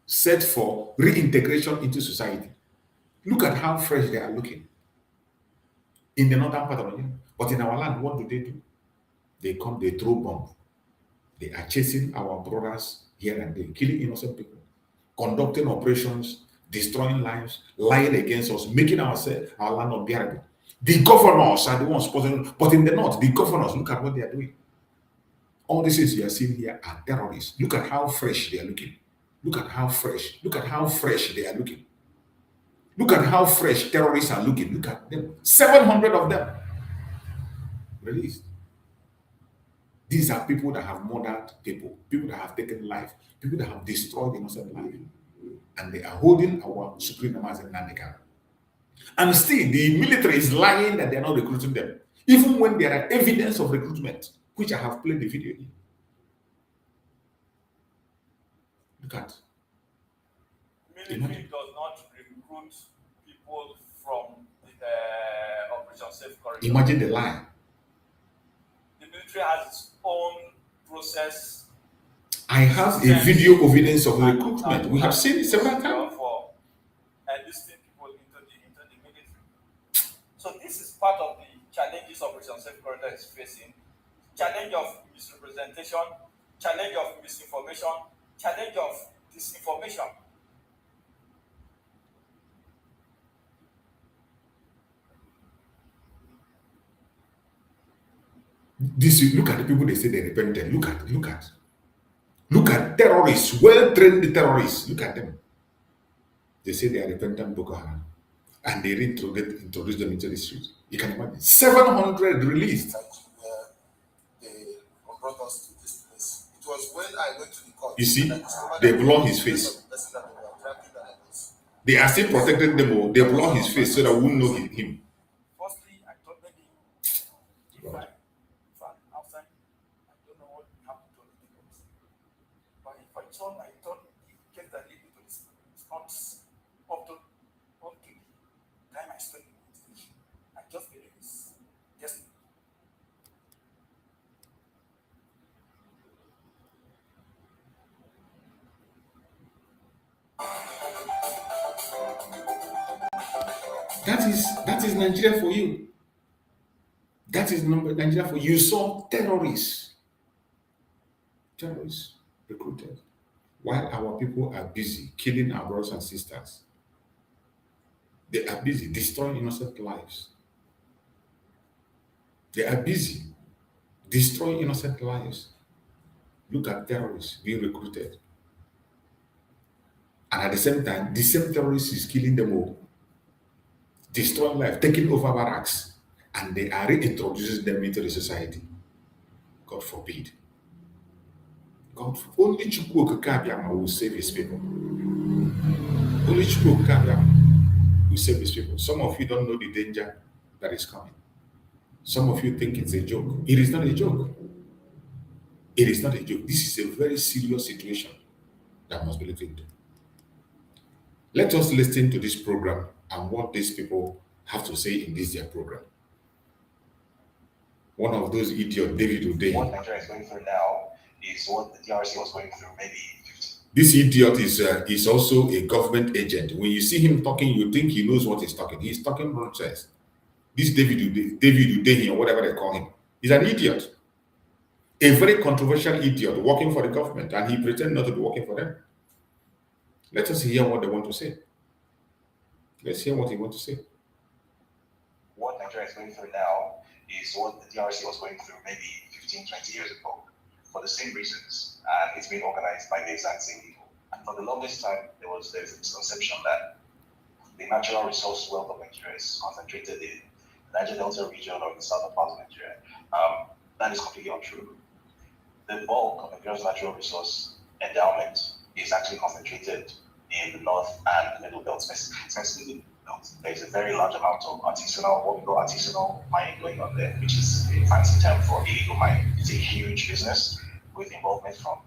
set for reintegration into society. Look at how fresh they are looking in the northern part of Nigeria. But in our land, what do? They come, they throw bombs. They are chasing our brothers here and there, killing innocent people, conducting operations, destroying lives, lying against us, making our land unbearable. The governors are the ones supposed, but in the north, the governors, look at what they are doing. All these things you are seeing here are terrorists. Look at how fresh they are looking. Look at how fresh they are looking. Look at how fresh terrorists are looking. Look at them. 700 of them released. These are people that have murdered people that have taken life, people that have destroyed innocent life. And they are holding our supreme as a Nandika. And still, the military is lying that they are not recruiting them, even when there are evidence of recruitment, which I have played the video in. Look at. Military does not recruit people from the Operation Safe Corridor. Imagine the lie. The military has its own process. I have a video evidence of recruitment. We have seen it several times. For enlisting people into the military. So this is part of the challenges Operation Safe Corridor is facing. Challenge of misrepresentation, challenge of misinformation, challenge of disinformation. Look at the people they say they repented. Look at terrorists, well-trained terrorists. Look at them. They say they are repentant Boko Haram. And they introduce them into the street. You can imagine. 700 released. They brought us to this place. It was when I went to the court. You see, they block his face. They are still protecting them. They block his face so that we won't know him. Firstly, I thought maybe if I'm outside, I don't know what happened to the people. But if I thought the case that lead me to this, it's not up to That is Nigeria for you. That is Nigeria for you. You saw terrorists recruited, while our people are busy killing our brothers and sisters. They are busy destroying innocent lives. They are busy destroying innocent lives. Look at terrorists being recruited. And at the same time, the same terrorist is killing them all, destroying life, taking over barracks, and they are reintroducing them into the society. God forbid. Only Chukwu Okike Abịama will save his people. Only Chukwu Okike Abịama will save his people. Some of you don't know the danger that is coming. Some of you think it's a joke. It is not a joke. It is not a joke. This is a very serious situation that must be looked into. Let us listen to this program and what these people have to say in this their program. One of those idiots, David Uday. What Nigeria is going through now is what the DRC was going through maybe 50. This idiot is also a government agent. When you see him talking, you think he knows what he's talking. He's talking nonsense. This David Uday or whatever they call him, he's an idiot. A very controversial idiot working for the government, and he pretends not to be working for them. Let us hear what they want to say. Let's hear what he wants to say. What Nigeria is going through now is what the DRC was going through maybe 15, 20 years ago for the same reasons. And it's been organized by the exact same people. And for the longest time, there's this misconception that the natural resource wealth of Nigeria is concentrated in the Niger Delta region or the southern part of Nigeria. That is completely untrue. The bulk of Nigeria's natural resource endowment is actually concentrated in the north and the middle belt, specifically the belt. There is a very large amount of artisanal, what we call artisanal mining going on there, which is a fancy term for illegal mining. It's a huge business with involvement from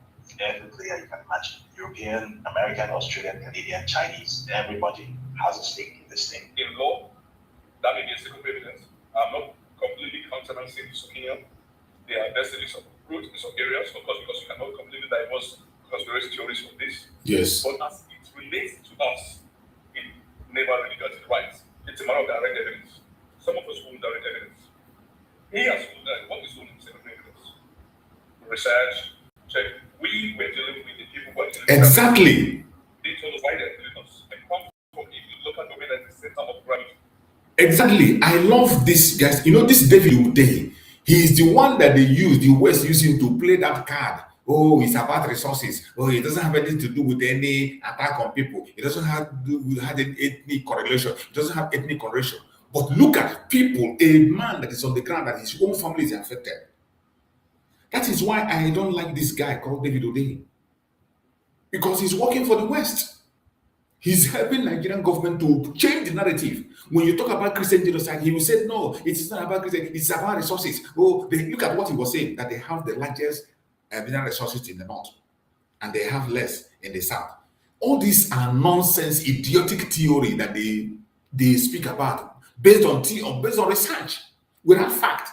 every player you can imagine. European, American, Australian, Canadian, Chinese, everybody has a stake in this thing. In law, that may be a single evidence. I'm not completely countenancing this opinion. There are destinies of growth in some areas, of course, because you cannot completely divorce conspiracy theories from this. Yes. But as it relates to us, it never really got it right. It's a matter of direct evidence. Some of us hold direct evidence. He has what is holding second evidence? Research, check. We were dealing with the people who are dealing with Exactly. They told us why they're doing us. And come from the local government as the center of gravity. Exactly. I love this guys. You know, this David Uday, he is the one that the West using to play that card. Oh, it's about resources. Oh, it doesn't have anything to do with any attack on people. It doesn't have to do with any ethnic correlation. It doesn't have ethnic correlation. But look at people, a man that is on the ground that his own family is affected. That is why I don't like this guy called David Uday. Because he's working for the West. He's helping Nigerian government to change the narrative. When you talk about Christian genocide, he will say, no, it's not about Christian, it's about resources. Oh, look at what he was saying, that they have the largest mineral resources in the north, and they have less in the south. All these are nonsense, idiotic theory that they speak about based on research, without fact.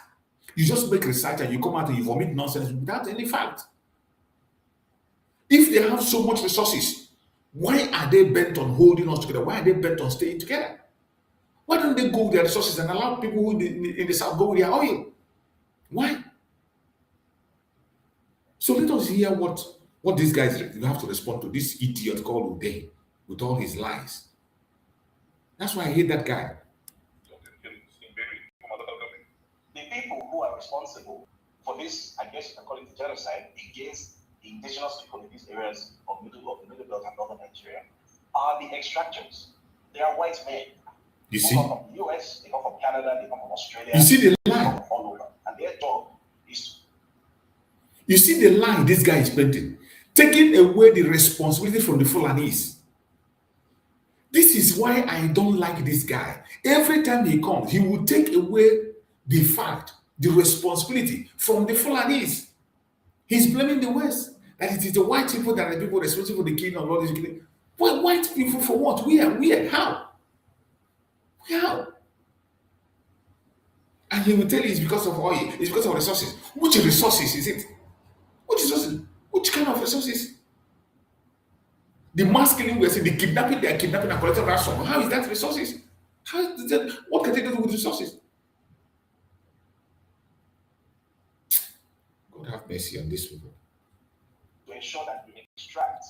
You just make research and you come out and you vomit nonsense without any fact. If they have so much resources, why are they bent on holding us together? Why are they bent on staying together? Why don't they go with their resources and allow people in the south go with their oil? Why? So let us hear what these guys have to respond to this idiot called Uday with all his lies. That's why I hate that guy. The people who are responsible for this, I guess you can call it genocide, against the indigenous people in these areas of the middle belt and northern Nigeria are the extractors. They are white men. You They see? come from the US, they come from Canada, they come from Australia. You see the they lie? come from all over. And their job is You see the lie this guy is painting, taking away the responsibility from the Fulanis. This is why I don't like this guy. Every time he comes, he will take away the fact, the responsibility from the Fulanis. He's blaming the West, that it is the white people that are the people responsible for the killing of all these killing. What white people for what? Where? How? How? And he will tell you it's because of oil, it's because of resources. Which resources is it? Which resources? Which kind of resources? The mass killing we're seeing, the kidnapping, they are kidnapping and collecting ransom. How is that resources? What can they do with resources? God have mercy on this people. To ensure that you extract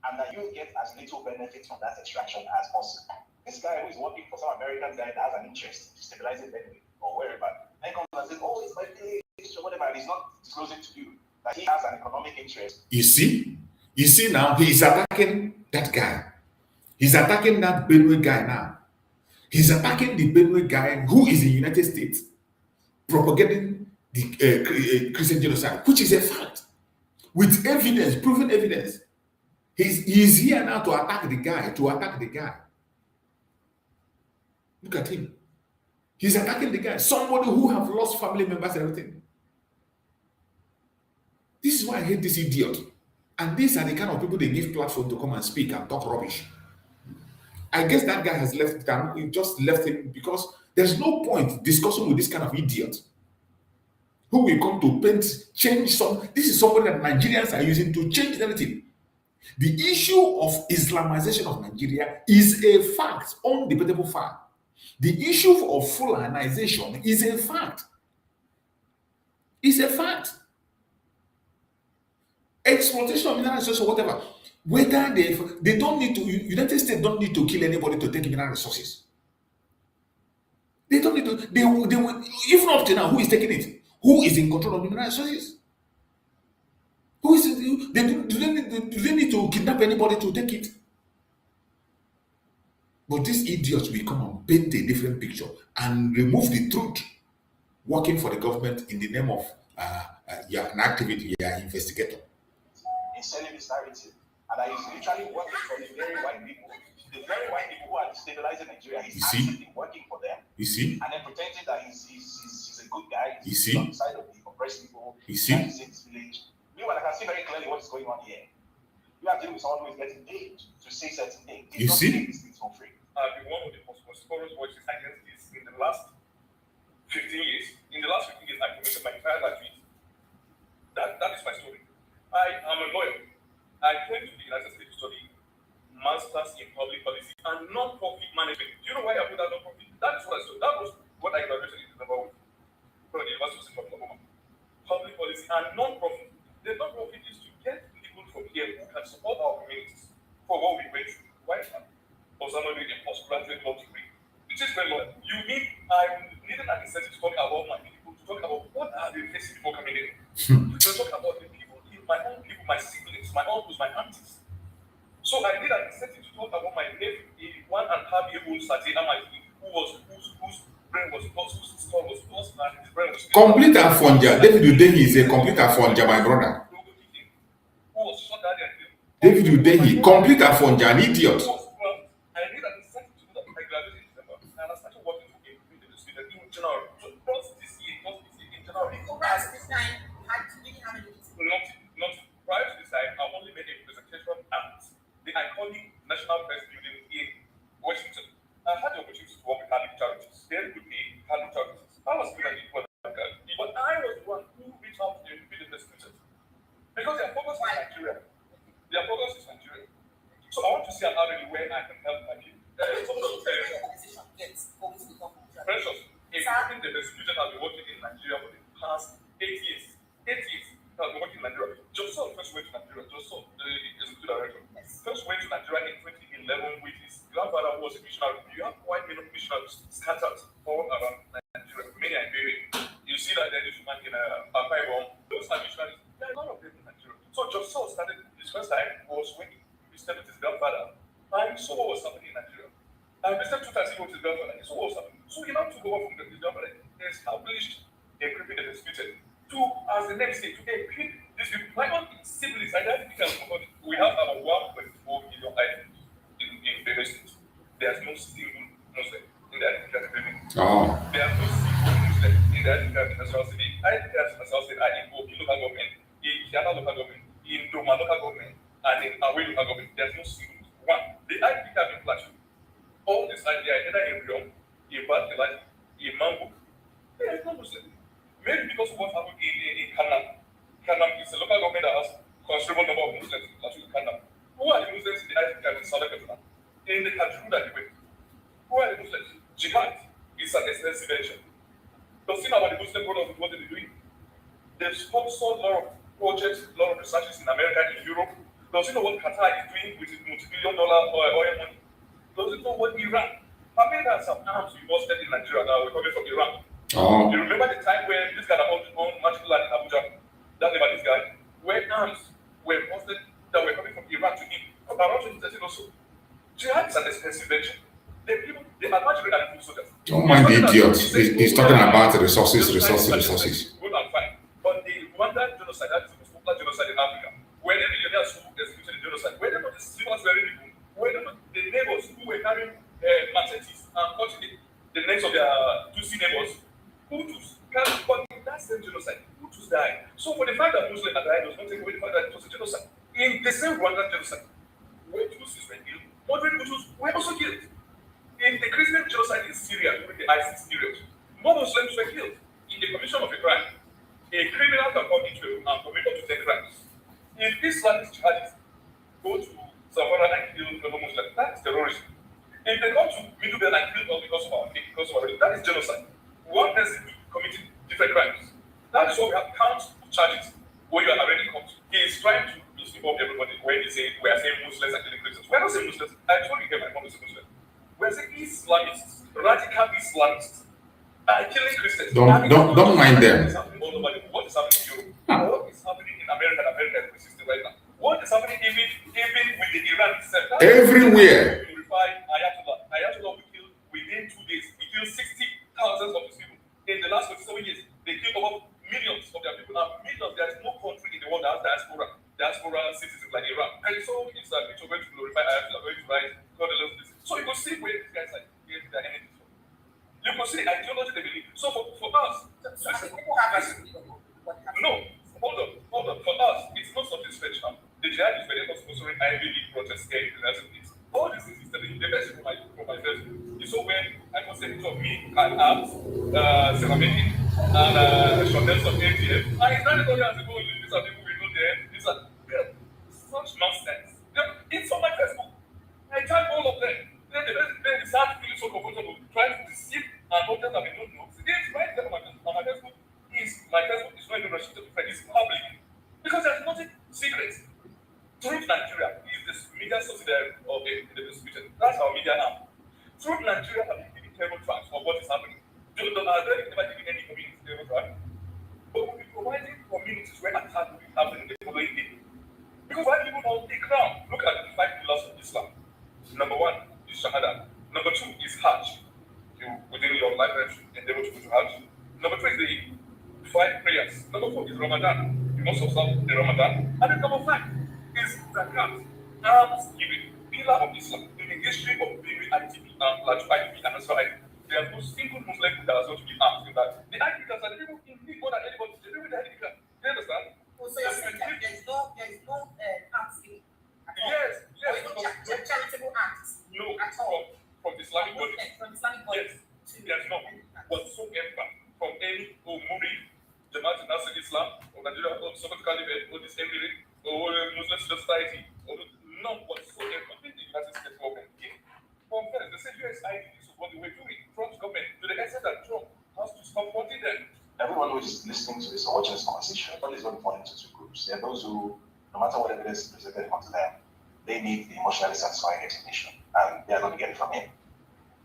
and that you get as little benefit from that extraction as possible. This guy who is working for some American guy that has an interest in stabilizing Benue or wherever, then comes and says, oh, it's my place or whatever, and he's not disclosing to you that he has an economic interest. You see now, he's attacking that guy. He's attacking that Benue guy now. He's attacking the Benue guy who is in the United States, propagating the Christian genocide, which is a fact, with evidence, proven evidence. He's here now to attack the guy, Look at him. He's attacking the guy, somebody who have lost family members and everything. This is why I hate this idiot. And these are the kind of people they give platform to come and speak and talk rubbish. I guess that guy has left him. He just left him because there's no point discussing with this kind of idiot who will come to change some. This is somebody that Nigerians are using to change everything. The issue of Islamization of Nigeria is a fact, undebatable fact. The issue of Fulanization is a fact. It's a fact. Exploitation of mineral resources or whatever. Whether they don't need to, United States don't need to kill anybody to take mineral resources. They don't need to, they will, even up to now, who is taking it? Who is in control of the mineral resources? Who is it? Do they need to kidnap anybody to take it? But these idiots will come and paint a different picture and remove the truth, working for the government in the name of you're an activist, you're an investigator. He's selling this narrative, and that he's literally working for the very white people. The very white people who are destabilizing Nigeria. He's actually working for them. You see? And then pretending that he's a good guy. He's on the side of the oppressed people. You see? He's in this village. Meanwhile, I can see very clearly what is going on here. You are dealing with someone who is getting paid to say certain things. You see? These things for free. I've been one of the most conspicuous voices against this in the last 15 years. In the last 15 years, I committed my entire life. That is my story. I am a lawyer. I came to the United States to study masters in public policy and non-profit management. Do you know why I put that non-profit? That is what I studied. That was what I graduated in December with from the University of Oklahoma. Public policy and non-profit. The non-profit is to get people from here who can support our communities for what we went through. Why not? Osama doing a postgraduate law degree. It is very long. I needed an incentive to talk about my people, to talk about what are they facing before coming in. To talk about the people, my own people, my siblings, my uncles, my aunties. So I did an incentive to talk about my nephew, a 1.5-year-old Saturday Amadi, whose brain was lost, whose skull was lost, and his brain was complete Afonja. David Udehi is a complete Afonja, my brother. Who was shot at and killed. David Udehi, complete Afonja, an idiot. I did an incentive to do that. I graduated in December, and I started working for a student in January. So just this year, in January. So prior to this time, you didn't have any meeting? Not prior to this time, I only made a presentation at the iconic National Press Building in Washington. I had the opportunity to work with Catholic charities. Very good pay, Catholic charities. I was good at it, but I was the one who reached out to the persecutors. Because their focus is Nigeria. Their focus is Nigeria. So I want to see an avenue where I can help my people. Precious, if the persecution has been working in Nigeria for the past 8 years. 8 years has been working in Nigeria. Joseph first went to Nigeria. Joseph, the executive director, first went to Nigeria in 2011 with his grandfather who was a missionary. You have quite many missionaries scattered all around Nigeria. Many are buried. You see that there is one in Akwa. Those are missionaries. There are a lot of them in Nigeria. So Joseph started his first time was when he visited with his grandfather. And so what was happening in Nigeria. I visited 2 times with his grandfather. He saw what was happening. So he now took over from his grandfather. He established a group that is disputed to, as the name says, to equip these people. My own siblings, I don't think we have about 1.4 million items in Benue State. There's no single Muslim in the identity building. Oh. There's no single Muslim in the identity national city. Identity national city are in Oki local government, in Kiana local government, in Doma local government, and in Awe local government. There's no single one. The identity have been flashed. All this idea, either in Rion, in Batilat, in Mango, there is no Muslim. Maybe because of what happened in Kanam. Kanam is a local government that has considerable number of Muslims, actually Kanam. Who are the Muslims in the identity in South Africa? In the Kajuru that they went. Who are the Muslims? saw a lot of projects, a lot of researches in America, in Europe. Does it know what Qatar is doing with its multi-billion-dollar oil money? Does it know what Iran? How many times some arms we invested in Nigeria now? We're coming from Iran. Oh. You remember the time where this guy owned magic land in Abuja? That name of this guy, where arms were invested that were coming from Iran to him. Around 2013 also. Jihad is an expensive venture. They are much better than food soldiers. Don't mind the idiot. He's talking about resources. Good and fine. But the Rwanda genocide, that is the most popular genocide in Africa, where the millionaires who executed the genocide, where the civils were really good, where the neighbors who were carrying machetes and cutting the necks of their Tutsi neighbors, Hutus carried that same genocide. Hutus died. So for the fact that Muslims had died does not take away the fact that it was a genocide. In the same Rwandan genocide, where Tutsis were killed, moderate Hutus were also killed. In the Christian genocide in Syria during the ISIS period, more Muslims were killed. In the commission of a crime, a criminal can come into a room and commit up to 10 crimes. If Islamist jihadists go to Zamfara and kill fellow Muslims, that is terrorism. If they come to Middle Belt and kill us because of our faith, because of our religion, that is genocide. One person committing different crimes. That is why we have counts charges where you are already caught. He is trying to misinform everybody when he say we are saying Muslims and killing Christians. We are not saying Muslims. I told you here my mom is a Muslim. We are saying Islamists, radical Islamists, are killing Christians. Don't mind them. What is happening in Europe? What is happening in America? America is persisting right now. What is happening even with the Iran itself? Everywhere. Ayatollah we killed within 2 days. He killed 60,000 of his people. In the last 27 years, they killed over millions of their people. Now, millions, there is no country in the world that has diaspora citizens like Iran. And so it's a picture going to glorify Ayatollah, going to write God alone this. So you can see where these guys are getting their enemies from. You can see the ideology they believe. So for us, no, hold on. For us, it's not something special. The jihad is very much sponsoring Ivy League protests here in the United States. All these things is telling the best from my Facebook. You saw when I was saying of me and apps, Selamaking, and Shortels of ATF. And it's not only as a goal, these are people we know there. These are such nonsense. It's on my Facebook. I tag all of them. Then they start feeling so comfortable, trying to deceive and others that we don't know. It's right there on my Facebook. My Facebook is not even restricted to friends, it's public. Because there's nothing secret. Truth Nigeria is this media subsidiary of the distribution. That's our media now. Truth Nigeria have been giving terrible tracks of what is happening. They never giving any community terrible track. But we'll be providing communities where attack will be happening the following day. Because why people don't take ground? Look at the 5 pillars of Islam. Number 1 is Shahada. Number 2 is Hajj. You within your life endeavor to go to Hajj. Number 3 is the 5 prayers. Number 4 is Ramadan. You must observe the Ramadan. And then number 5 is Zakat, alms giving, pillar of Islam. In the history of ITP and large ITP and also ITP, there are no single Muslim that has not to give alms in that. The ITPs are the people in need more than anybody. The people with the ITP, do you understand? So you're saying that there's no alms giving at all? Yes. Charitable acts? No, at all? From Islamic bodies. From Islamic bodies? Yes, there's not whatsoever from any Murid, Jamaat Nasir Islam, or Nigeria, or Soviet Caliphate, or this Emirate, or Muslim Society, or none whatsoever. In the United States government here. From first, they say USID is what they were doing. Trump's government, to the extent that Trump has to stop funding them. Everyone who is listening to this or watching this conversation, everybody is going to fall into 2 groups. There are those who, no matter what evidence is presented onto them, they need the emotionally satisfying explanation, and they are going to get it from him.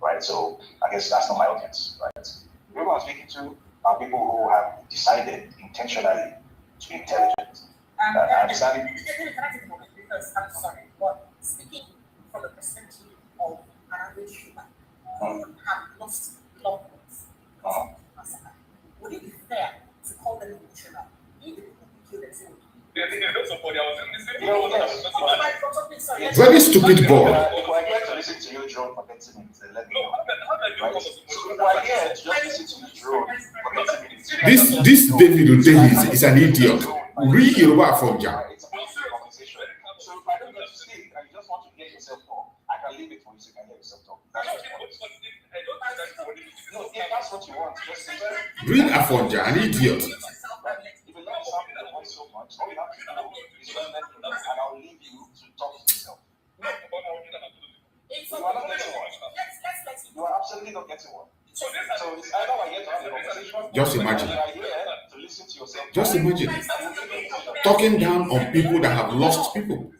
Right? So I guess that's not my audience. Right? The people I'm speaking to are people who have decided intentionally to be intelligent. Can I take a moment, because I'm sorry, but speaking from the perspective of an average human who have lost loved ones, would it be fair to call them emotional? If the people who kill themselves. Very stupid boy. We're here to listen to you, Drone, for 30 minutes. And let me know. Right? So we're here to just listen to you, Drone, for 30 minutes. This David Otehi is an idiot. Read Yoruba from Jam. It's a positive conversation. So if I don't get to speak and you just want to hear yourself talk, I can leave it for you so you can hear yourself talk. That's what you want. No, if that's what you want, just say it. Read Afonja, an idiot. If you love something that wants so much, all you have to do is just let me know, and I'll leave you to talk to yourself. You are not getting one. You are absolutely not getting one. So it's either we're here to have a conversation, Just imagine. or you are here to listen to yourself. Just imagine talking down on people that have lost people.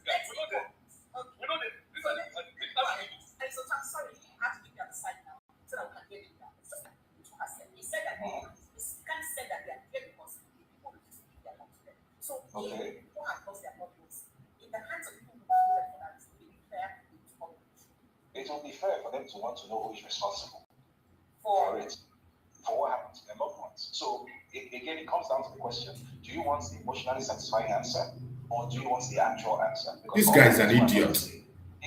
Okay. It will be fair for them to want to know who is responsible for it, for what happened to their loved ones. So again, it comes down to the question: do you want the emotionally satisfying answer, or do you want the actual answer? Because This guy is an idiot.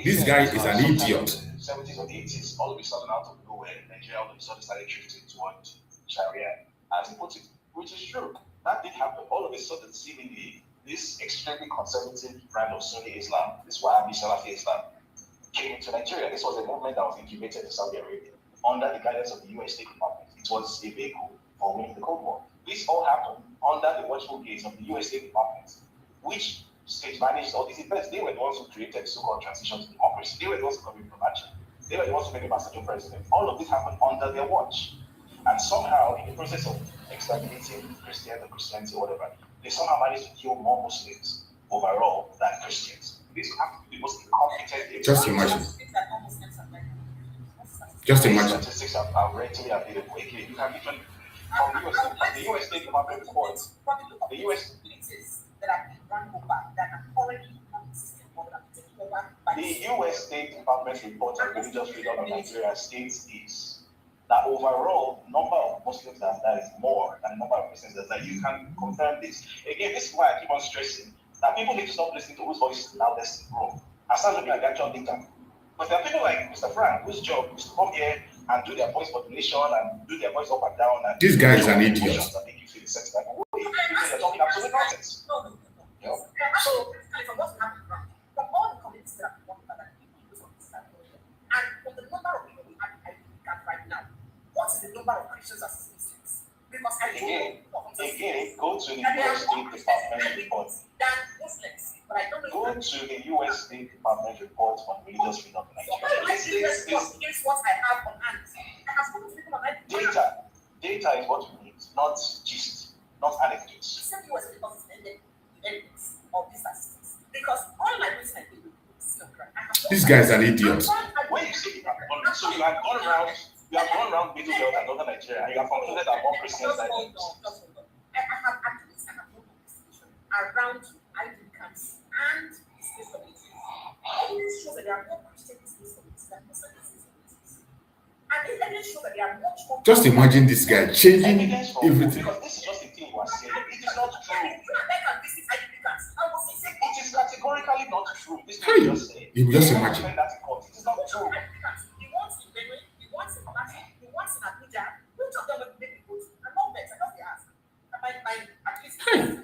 This guy is an idiot. 70s or the 80s, all of a sudden, out of nowhere, Nigeria all of a sudden started drifting toward Sharia, as he put it, which is true. That did happen. All of a sudden, seemingly, this extremely conservative brand of Sunni Islam, this Wahhabi Salafi Islam, came into Nigeria. This was a movement that was incubated in Saudi Arabia under the guidance of the US State Department. It was a vehicle for winning the Cold War. This all happened under the watchful gaze of the US State Department, which state managed all these events. They were the ones who created the so-called transition to democracy. They were the ones who coming from action. They were the ones who made the Ambassador president. All of this happened under their watch. And somehow, in the process of exterminating Christians or Christianity or whatever, they somehow managed to kill more Muslims overall than Christians. These have to be the most incompetent. Just imagine. Just imagine. Statistics are readily available. Again, you can even from the US State Department reports. The US State Department report on religious freedom in Nigeria states this: that overall number of Muslims that died is more than the number of Christians that died. You can confirm this. Again, this is why I keep on stressing that people need to stop listening to whose voice is loudest in the room and start looking at the actual data. But there are people like Mr. Frank, whose job is to come here and do their voice modulation and do their voice up and down. And this guy is an idiot. That make you feel the sense that you're talking absolute nonsense. You know? So, from what's happening from all the communities that are working that people from this and from the number of people we have right now, what is the number of Christians as Muslims? Because again, go to the US State Department report. Go to the US State Department report on religious freedom in Nigeria. Against what I have on hand. I have spoken to people on hand. Data is what we need, not gist, not anecdotes. Except US because it's evidence of these statistics. Because all my reason I do is this guy is an idiot. When you say so you have gone around Middle Belt and Northern Nigeria, and you have concluded that more Christians died than Muslims. I have at least no investigation around ID camps and displaced communities. Evidence shows that there are more Christian displaced communities than Muslim displaced communities. And this evidence shows that there are much more. Just imagine this guy changing everything. Because this is just the thing you are saying. It is not true. It is categorically not true. This is what you just say. You just imagine. It is not true.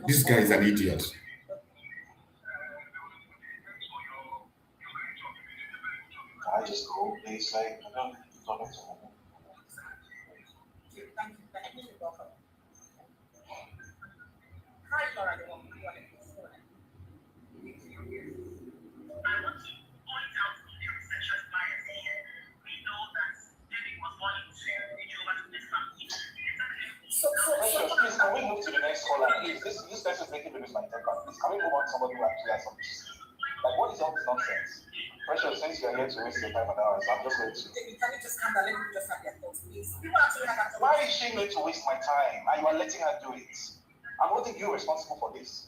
This guy is an idiot. I just go, please, like, I don't know. Hi, Laura. I want to point out the unconscious bias here. We know that David was born into a Jehovah's Witness family. Please, can we move to the next caller? Please, this person is making me lose my temper. Please, can we move on to somebody who actually has something to say? Like, what is all this nonsense? Precious, since you're here to waste your time and hours, I'm just going to. Can you just calm down? Let me just have your thoughts, please. Why is she going to waste my time? And you are letting her do it. I'm holding you responsible for this.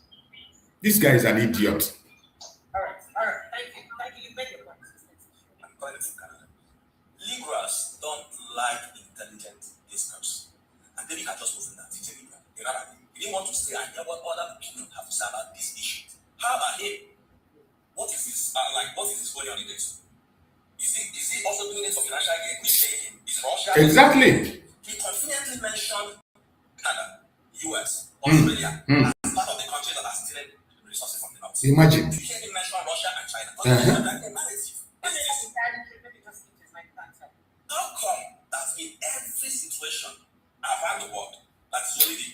This guy is an idiot. All right. Thank you. You made your point. Liberals don't like intelligent discourse. And then he had just moved that. He's a liberal. He didn't want to stay and hear what other people have to say about this issue. How about him? What is his what is his going on in this? Is he also doing it for financial gain? Is Russia? Exactly. He confidently mentioned Canada, US, Australia as part of the countries that are stealing resources from the north. Imagine. You hear him mention Russia and China. Like a narrative. How come that in every situation around the world, that's only the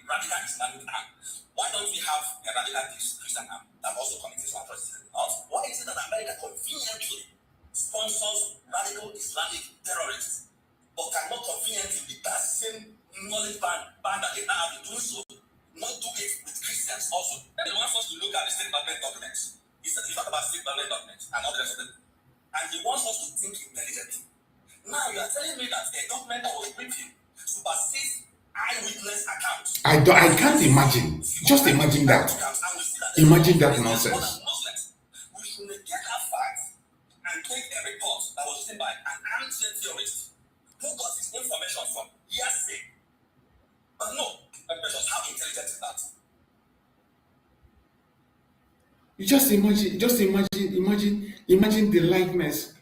radical Islamic arm? Why don't we have a radical Christian arm that also commits our president? Why is it that America conveniently sponsors radical Islamic terrorists, but cannot conveniently with that same knowledge band that they have in doing so not do it with Christians also. And he wants us to look at the state government documents. He talked about state government documents and all the rest of them. And he wants us to think intelligently. Now you are telling me that a document that was written supersedes eyewitness accounts. I can't imagine. Just imagine that. Imagine that nonsense. We should get that fact and take a report that was written by an ancient theorist who got his information from hearsay. But no, how intelligent is that? You imagine the likeness.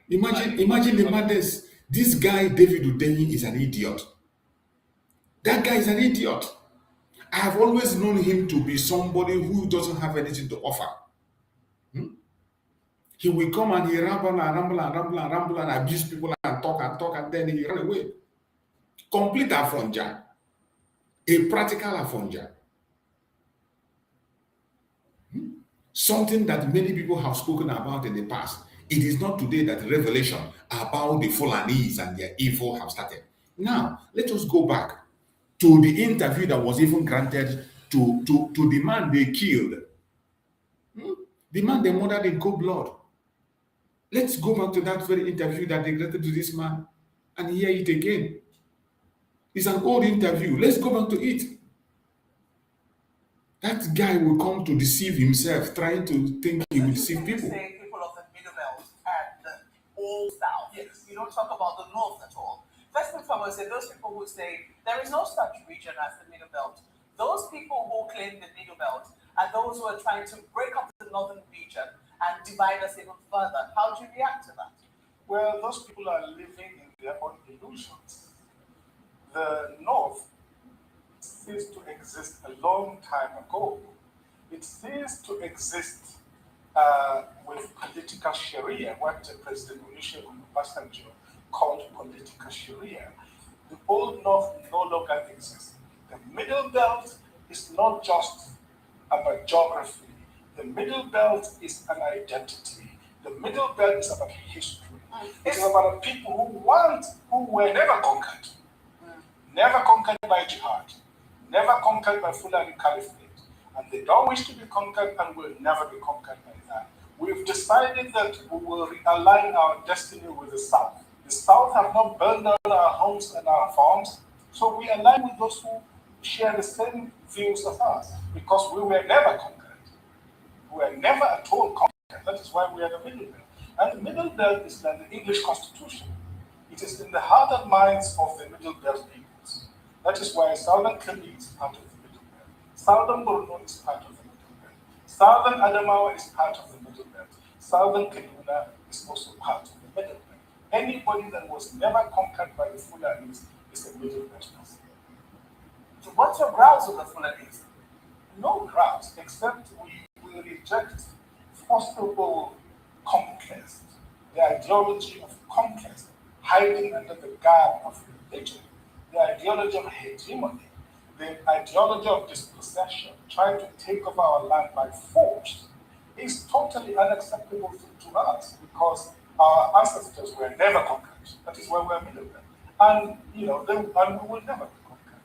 Imagine the madness. This guy, David Udehi, is an idiot. That guy is an idiot. I have always known him to be somebody who doesn't have anything to offer. He will come and he ramble and abuse people and talk and then he run away. Complete afonja. A practical afonja. Something that many people have spoken about in the past. It is not today that revelation about the Fulanese and their evil have started. Now, let us go back to the interview that was even granted to the man they killed. The man they murdered in cold blood. Let's go back to that very interview that they granted to this man and hear it again. It's an old interview. Let's go back to it. That guy will come to deceive himself, trying to think he will deceive people. Say people of the Middle Belt and the Old South. Yes. You don't talk about the North at all. First and foremost, those people who say there is no such region as the Middle Belt. Those people who claim the Middle Belt are those who are trying to break up the Northern region and divide us even further. How do you react to that? Well, those people are living in their own illusions. The North ceased to exist a long time ago. It ceased to exist with political Sharia, what President Olusegun Obasanjo called political Sharia. The Old North no longer exists. The Middle Belt is not just about geography. The Middle Belt is an identity. The Middle Belt is about history. It's about people who were never conquered. Never conquered by jihad. Never conquered by Fulani Caliphate. And they don't wish to be conquered and will never be conquered by that. We've decided that we will realign our destiny with the South. The South have not burned down our homes and our farms, so we align with those who share the same views as us, because we were never conquered. We were never at all conquered. That is why we are the Middle Belt. And the Middle Belt is like the English Constitution. It is in the heart and minds of the Middle Belt peoples. That is why Southern Kebbi is part of the Middle Belt. Southern Borno is part of the Middle Belt. Southern Adamawa is part of the Middle Belt. Southern Kaduna is also part of the Middle Belt. Anybody that was never conquered by the Fulanis is a Middle Belt person. So what's your grounds with the Fulanis? No grounds, except we reject forcible conquest, the ideology of conquest, hiding under the garb of religion, the ideology of hegemony, the ideology of dispossession, trying to take over our land by force, is totally unacceptable to us, because our ancestors were never conquered. That is why we're Middle Belt. And we will never be conquered.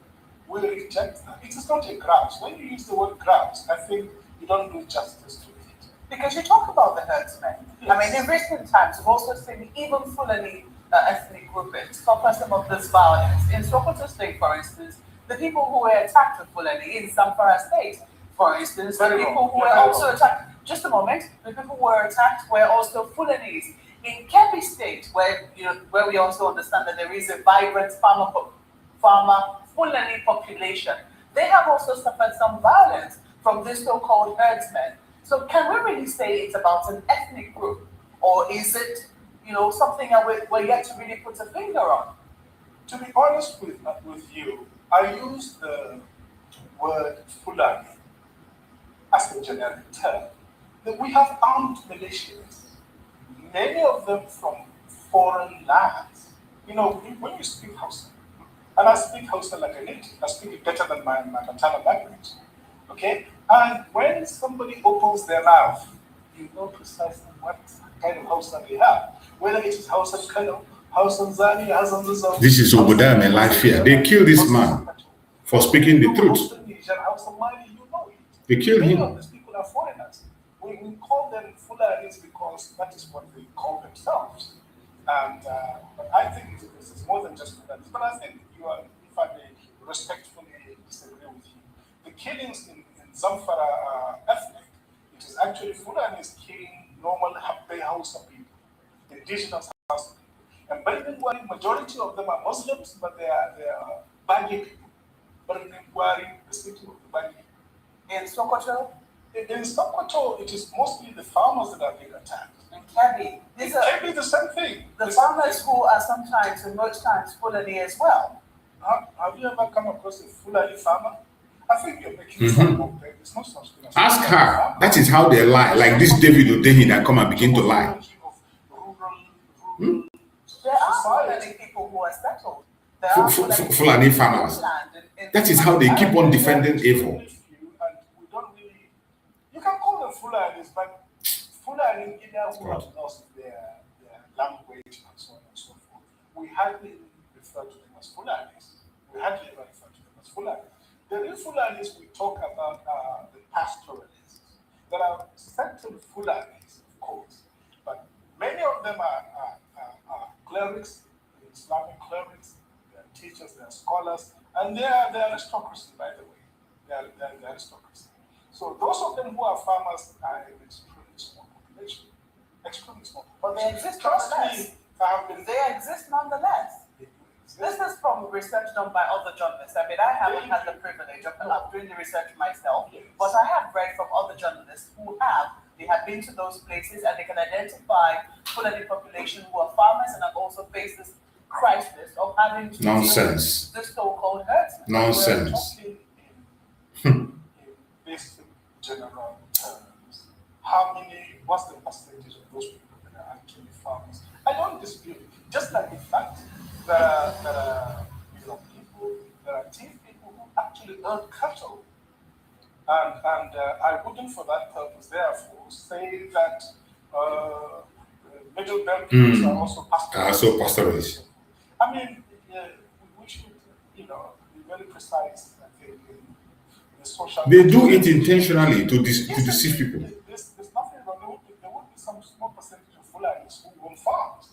We reject that. It is not a grouse. When you use the word grouse, I think you don't do justice to it. Because you talk about the herdsmen. Yes. I mean, in recent times, we've also seen even Fulani ethnic groupings suffer some of this violence. In Sokoto State, for instance, the people who were attacked with Fulani in Zamfara State, for instance, the people who were also attacked, just a moment, the people who were attacked were also Fulanis. In Kebbi State, where we also understand that there is a vibrant farmer Fulani population, they have also suffered some violence from this so-called herdsmen. So can we really say it's about an ethnic group, or is it, something that we're yet to really put a finger on? To be honest with you, I use the word Fulani as a generic term. That we have armed militias, many of them from foreign lands. When you speak Hausa, and I speak Hausa like a native, I speak it better than my maternal language, okay? And when somebody opens their mouth, you know precisely what kind of Hausa they have. Whether it is Hausa Kano, Hausa Zani, Hausa Zazau. This is Obodame life here. They killed this man for speaking the truth. Nigerian House of Mali, you know it. They killed Many him. of these people are foreigners. We call them Fulanis because that is what they call themselves. And but I think it's more than just Fulanis. But I think you are, if I may respectfully disagree with you, the killings in Zamfara are ethnic. It is actually Fulanis killing normal Habbe Hausa people, indigenous Hausa people. And Balingwari, majority of them are Muslims, but they are Bangi people. Balingwari, the city of the Bangi. In Sokoto? In Sokoto, it is mostly the farmers that are being attacked. In Kebbi? It can be the same thing. The farmers who are sometimes, and most times, Fulani as well. Have you ever come across a Fulani farmer? I think you're making some up there. It's not such thing as Ask her. That is how they lie. Like this David Odehi that come and begin to lie. There are Fulani people who are settled. There are Fulani farmers. That is how they keep on defending evil. You can call them Fulanis, but Fulani either who have lost their language and so on and so forth. We hardly refer to them as Fulanis. We hardly ever refer to them as Fulanis. The real Fulanis we talk about are the pastoralists. There are certain Fulanis, of course, but many of them are clerics, Islamic clerics, they are teachers, they are scholars, and they are the aristocracy, by the way. They are the aristocracy. So those of them who are farmers are an extremely small population. Extremely small. But they exist nonetheless. They exist nonetheless. This is from research done by other journalists. I mean, I haven't had the privilege of doing the research myself, but I have read from other journalists who they have been to those places and they can identify Fulani population who are farmers and have also faced this crisis of having to deal with the so-called herdsmen. Nonsense. In basic general terms, what's the percentage of those people that are actually farmers? I don't dispute it. Just like the fact there are chief people who actually earn cattle. And I wouldn't for that purpose, therefore, say that middle belt groups are also pastoralists. I mean, we should, be very precise, I think, in the social... They do it intentionally to deceive people. There's nothing wrong. There would be some small percentage of Fulanis who own farms.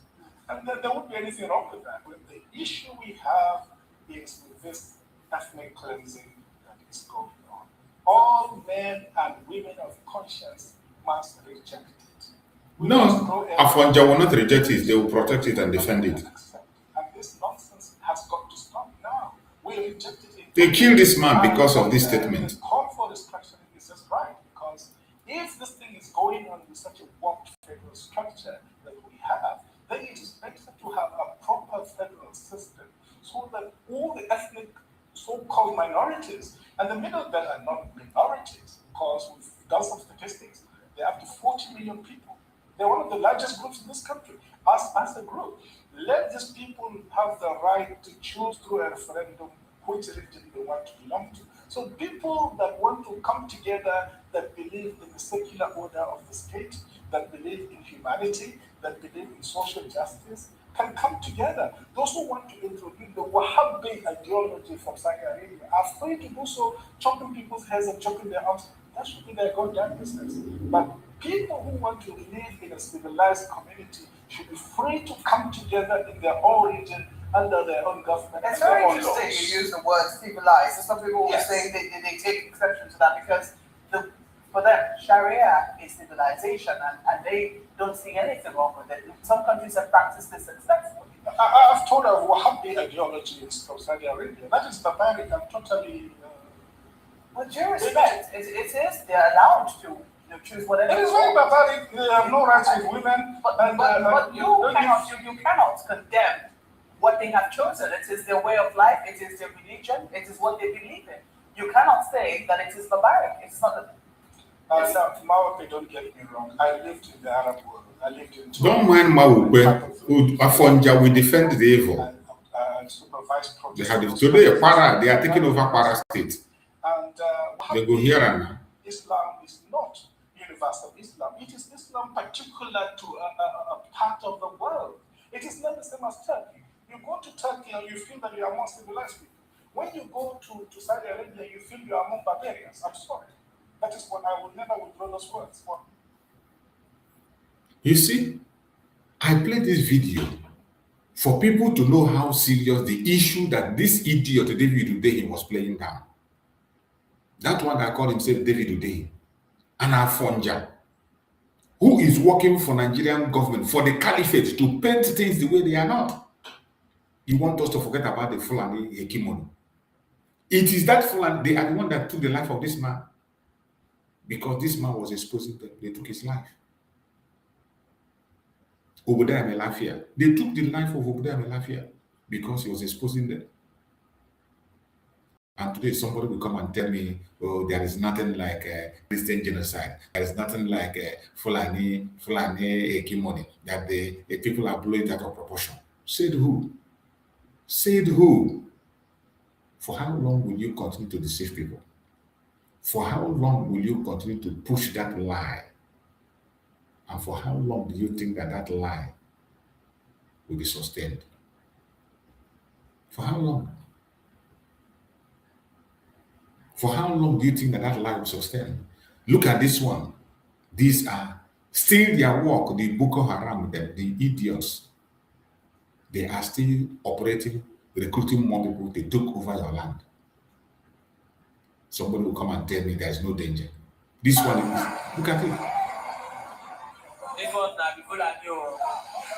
And there wouldn't be anything wrong with that. But the issue we have is with this ethnic cleansing that is going on. All men and women of conscience must reject it. No, Afwanja will not reject it. They will protect it and defend it. And this nonsense has got to stop now. We reject it. They killed this man because of this statement. The call for destruction is just right, because if this thing is going on with such a warped federal structure that we have, then it is better to have a proper federal system so that all the ethnic so-called minorities, and the middle belt are not minorities, because we've done some statistics, they're up to 40 million people. They're one of the largest groups in this country. As a group, let these people have the right to choose through a referendum which religion they want to belong to. So people that want to come together, that believe in the secular order of the state, that believe in humanity, that believe in social justice, can come together. Those who want to introduce the Wahhabi ideology from Saudi Arabia are free to do so, chopping people's heads and chopping their arms. That should be their goddamn business. But people who want to live in a civilized community should be free to come together in their own region under their own government. It's very interesting you use the word civilized. And some people will say they take exception to that because for them, Sharia is civilization and they don't see anything wrong with it. Some countries have practiced this successfully. I've told of Wahhabi ideology in Saudi Arabia. That is barbaric and totally... with due respect, it is, they're allowed to choose whatever. It is very barbaric. They have no rights with women. But you cannot condemn what they have chosen. It is their way of life. It is their religion. It is what they believe in. You cannot say that it is barbaric. It's not. Maope, don't get me wrong. I lived in the Arab world. I lived in... Don't mind Maope. Afonja will defend the evil. They have today they are taking over Para State. And they go here and now. Islam is not universal Islam. It is Islam particular to a part of the world. It is not the same as Turkey. You go to Turkey and you feel that you are more civilized people. When you go to Saudi Arabia, you feel you are among barbarians. I'm sorry. That is what I will never withdraw those words. You see, I played this video for people to know how serious the issue that this idiot David Udehi was playing down. That one that called himself David Udehi, an Afonja, who is working for Nigerian government, for the caliphate, to paint things the way they are not. He wants us to forget about the Fulani Hekimoni. It is that Fulani, they are the one that took the life of this man. Because this man was exposing them, they took his life. Obadiah Melafia, they took the life of Obadiah Melafia because he was exposing them. And today somebody will come and tell me, oh, there is nothing like Christian genocide. There is nothing like Fulani Hekimoni, that the people are blowing that out of proportion. Said who? Said who? For how long will you continue to deceive people? For how long will you continue to push that lie? And for how long do you think that that lie will be sustained? For how long? For how long do you think that that lie will sustain? Look at this one. These are still their work, the Boko Haram, the idiots. They are still operating, recruiting more people. They took over your land. Somebody will come and tell me there is no danger. This one is, look at it. This one now before I know,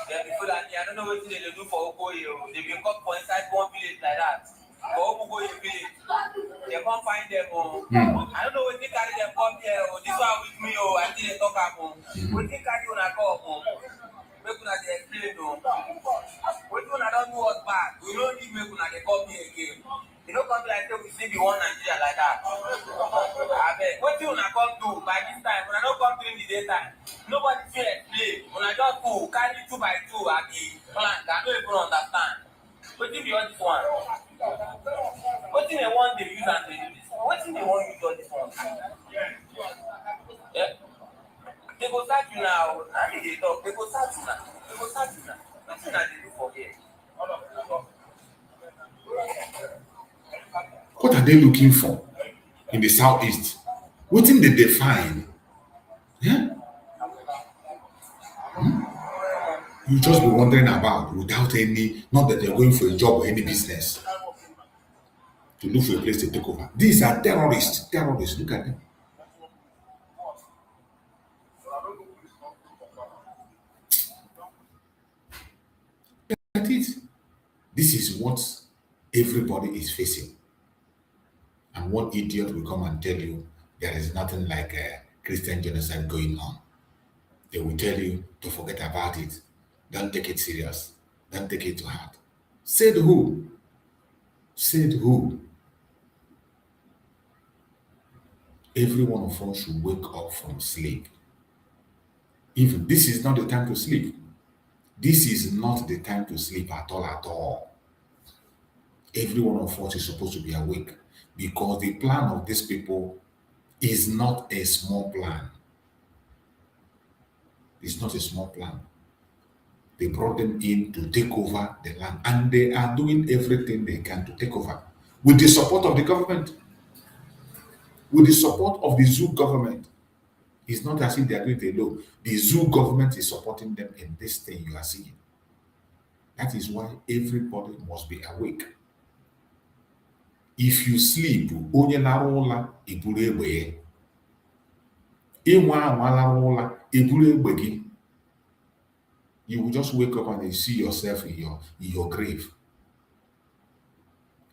I don't know what they do for Okoye. They've been caught for inside one village like that. For Okoye village, they can't find them. I don't know what they carry them come here. This one with me. I think they talk about. What they carry on a call. Make una dey explain o. Wetin una don do us bad, we no need make una dey come here again. You no come be like say we still be one Nigeria like that. Abeg, wetin una come do by this time? Una no come during the daytime. Nobody fit explain. Una just go carry 2 by 2 at the plant. I no even understand. Wetin be all this one? Wetin they want dey use and dey do this one? Wetin they wan use all this one? Yeah. They go start you now. I mean, they talk. They go start you now. Nothing that they do for here. What are they looking for in the southeast? What thing they define? Yeah? You just be wondering about without any, not that they're going for a job or any business, to look for a place to take over. These are terrorists. Terrorists. Look at them. Look at it. This is what everybody is facing. And one idiot will come and tell you there is nothing like a Christian genocide going on. They will tell you to forget about it. Don't take it serious. Don't take it to heart. Said who? Said who? Every one of us should wake up from sleep. Even this is not the time to sleep. This is not the time to sleep at all. Every one of us is supposed to be awake because the plan of these people is not a small plan. It's not a small plan. They brought them in to take over the land, and they are doing everything they can to take over with the support of the government, with the support of the zoo government. It's not as if they are doing it alone. The zoo government is supporting them in this thing you are seeing. That is why everybody must be awake. If you sleep, onye lara ụla eburu egbe ya. Ịnwa anwa lara ụla eburu egbe gị. You will just wake up and you see yourself in your grave.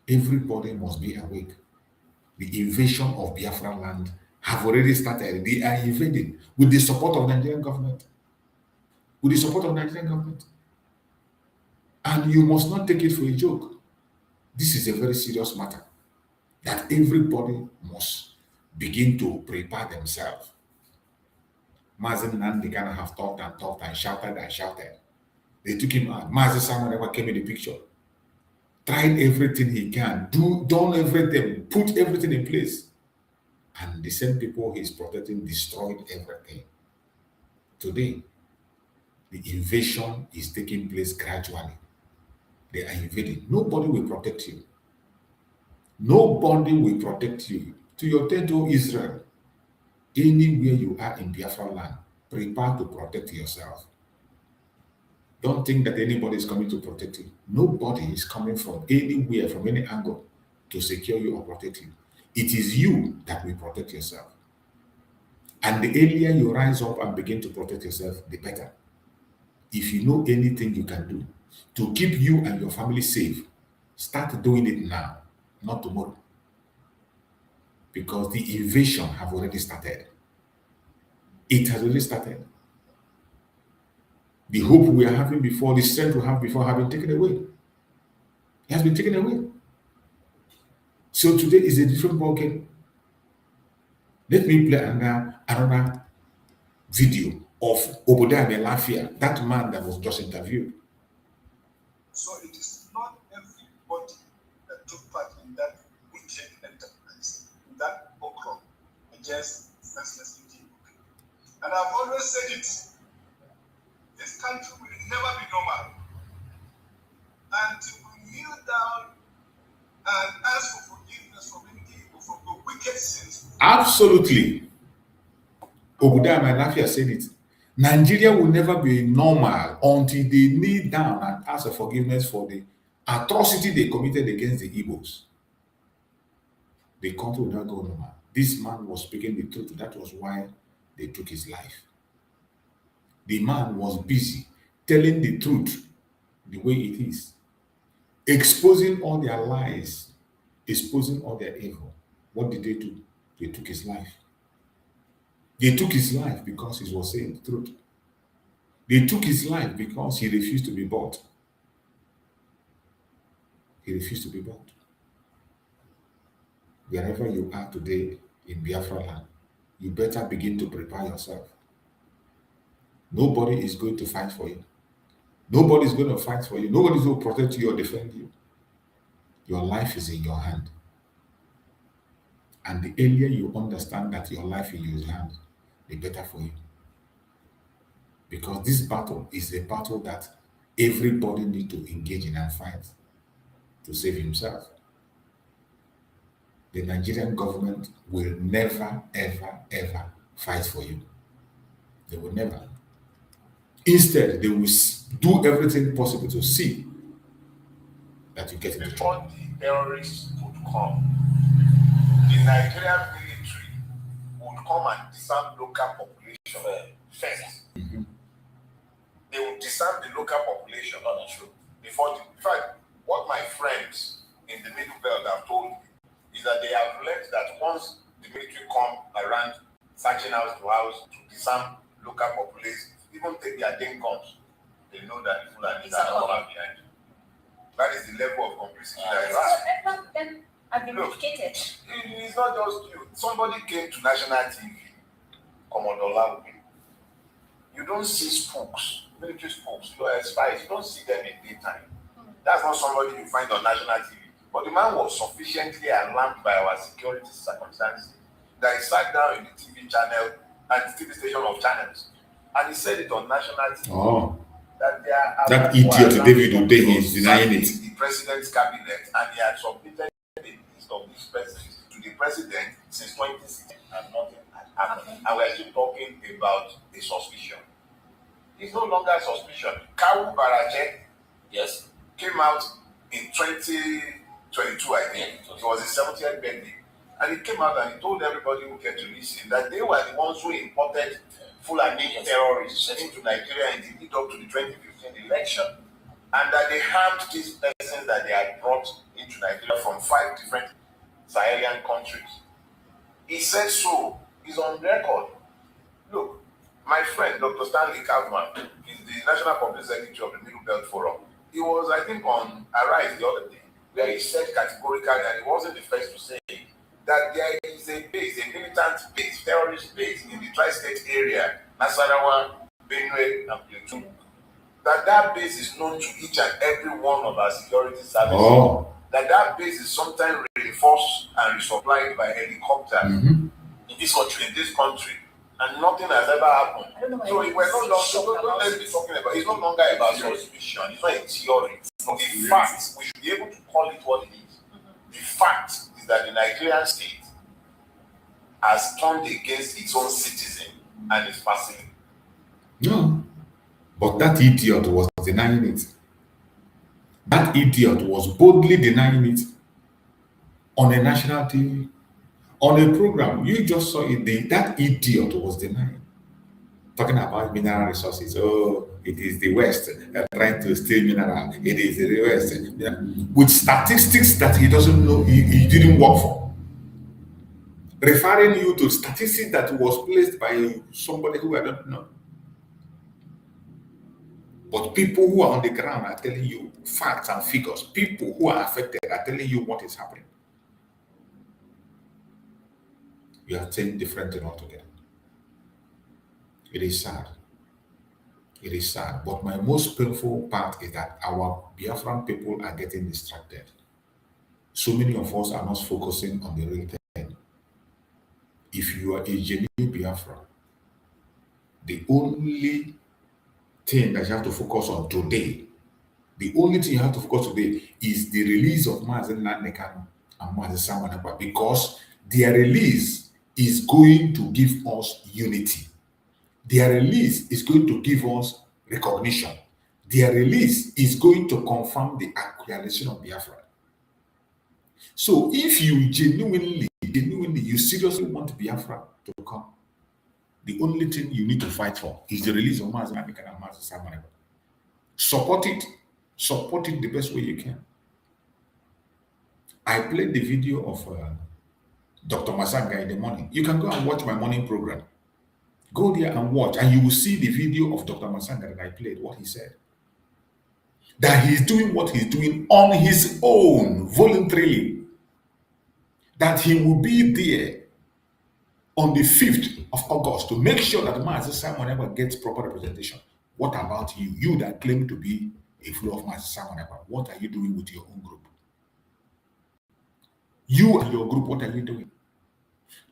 Everybody must be awake. The invasion of Biafra land have already started. They are invading with the support of the Nigerian government. With the support of the Nigerian government. And you must not take it for a joke. This is a very serious matter that everybody must begin to prepare themselves. Mazen Nandi kind of have talked and shouted. They took him out. Mazen Samuel never came in the picture. Tried everything he can, done everything, put everything in place. And the same people he's protecting destroyed everything. Today, the invasion is taking place gradually. They are invading. Nobody will protect you. Nobody will protect you. To your to Israel, anywhere you are in Biafra land, prepare to protect yourself. Don't think that anybody is coming to protect you. Nobody is coming from anywhere, from any angle, to secure you or protect you. It is you that will protect yourself. And the earlier you rise up and begin to protect yourself, the better. If you know anything you can do to keep you and your family safe, start doing it now, not tomorrow. Because the invasion have already started. It has already started. The hope we are having before, the strength we have before, have been taken away. It has been taken away. So today is a different ballgame. Let me play another video of Obadiah Melafia, that man that was just interviewed. So it is not everybody that took part in that wicked enterprise, in that pogrom against senseless people. And I've always said it, this country will never be normal until we kneel down and ask for forgiveness from any evil, from the wicked sins. Absolutely. Obadiah Melafia said it. Nigeria will never be normal until they kneel down and ask for forgiveness for the atrocity they committed against the Igbos. The country will not go normal. This man was speaking the truth. That was why they took his life. The man was busy telling the truth the way it is, exposing all their lies, exposing all their evil. What did they do? They took his life. They took his life because he was saying the truth. They took his life because he refused to be bought. He refused to be bought. Wherever you are today in Biafra land, you better begin to prepare yourself. Nobody is going to fight for you. Nobody is going to fight for you. Nobody is going to protect you or defend you. Your life is in your hand. And the earlier you understand that your life is in your hands, the better for you. Because this battle is a battle that everybody needs to engage in and fight to save himself. The Nigerian government will never, ever, ever fight for you. They will never. Instead, they will do everything possible to see that you get into trouble. Before the terrorists would come, the Nigerian military would come and disarm local population first. Mm-hmm. They would disarm the local population before in fact, what my friends in the Middle Belt have told me is that they have learned that once the military come around searching house to house to disarm local population, even take their ding guns, they know that the Fulanis are not behind. That is the level of complicity that is happening. Then I've been educated. It's not just you. Somebody came to national TV, Commodore Lawi. You don't see spooks, military spooks, spies. You don't see them in daytime. That's not somebody you find on national TV. But the man was sufficiently alarmed by our security circumstances that he sat down in the TV channel and the TV station of channels, and he said it on national TV. Oh. That idiot David Udehi is denying it. The president's cabinet, and he had submitted a list of these persons to the president since 2016, and nothing had happened. And we're still talking about a suspicion. It's no longer a suspicion. Kawu Baraje, Yes. came out in 2022, I think. It was his 70th birthday. And he came out and he told everybody who came to listen that they were the ones who imported Fulani terrorists into Nigeria in the lead up to the 2015 election. And that they harmed these persons that they had brought into Nigeria from 5 different Sahelian countries. He said so. He's on record. Look, my friend, Dr. Stanley Kaufman, is the National Public Secretary of the Middle Belt Forum. He was, I think, on Arise the other day, where he said categorically that he wasn't the first to say that there is a base, a militant base, terrorist base in the tri-state area, Nasarawa, Benue, and Plateau. That base is known to each and every one of our security services. Oh. That base is sometimes reinforced and resupplied by helicopter in this country. And nothing has ever happened. So we're no longer, let's be talking about, it's no longer about suspicion, it's not a theory. In fact, we should be able to call it what it is. The fact is that the Nigerian state has turned against its own citizen and is passive. No. But that idiot was denying it. That idiot was boldly denying it on a national TV, on a program. You just saw it. That idiot was denying. Talking about mineral resources. Oh, it is the West trying to steal mineral. It is the West. With statistics that he doesn't know, he didn't work for. Referring you to statistics that was placed by somebody who I don't know. But people who are on the ground are telling you facts and figures. People who are affected are telling you what is happening. You are saying different thing altogether. It is sad. It is sad. But my most painful part is that our Biafran people are getting distracted. So many of us are not focusing on the real thing. If you are a genuine Biafran, the only thing that you have to focus on today, is the release of Mazen Nandekano and Mazen Samanapa, because their release is going to give us unity. Their release is going to give us recognition. Their release is going to confirm the actualization of Biafra. So if you genuinely, you seriously want Biafra to come, the only thing you need to fight for is the release of Mazen Nandekano and Mazen Samanapa. Support it. Support it the best way you can. I played the video of Dr. Masanga in the morning. You can go and watch my morning program. Go there and watch, and you will see the video of Dr. Masanga that I played, what he said. That he's doing what he's doing on his own, voluntarily. That he will be there on the 5th of August to make sure that Mazi Simon ever gets proper representation. What about you? You that claim to be a follower of Mazi Simon ever, what are you doing with your own group? You and your group, what are you doing?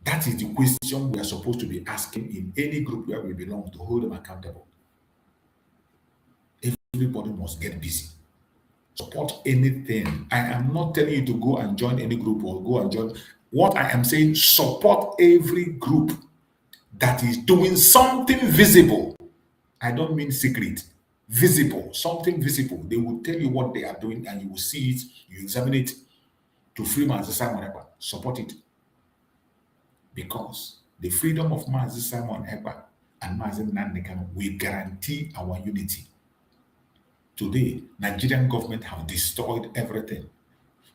That is the question we are supposed to be asking in any group where we belong, to hold them accountable. Everybody must get busy. Support anything. I am not telling you to go and join any group or go and join. What I am saying, support every group that is doing something visible. I don't mean secret. Visible. Something visible. They will tell you what they are doing and you will see it. You examine it to free Mazi Simon Ekpa. Support it. Because the freedom of Mazi Simon Ekpa and Mazi Nandekano will guarantee our unity. Today, Nigerian government have destroyed everything.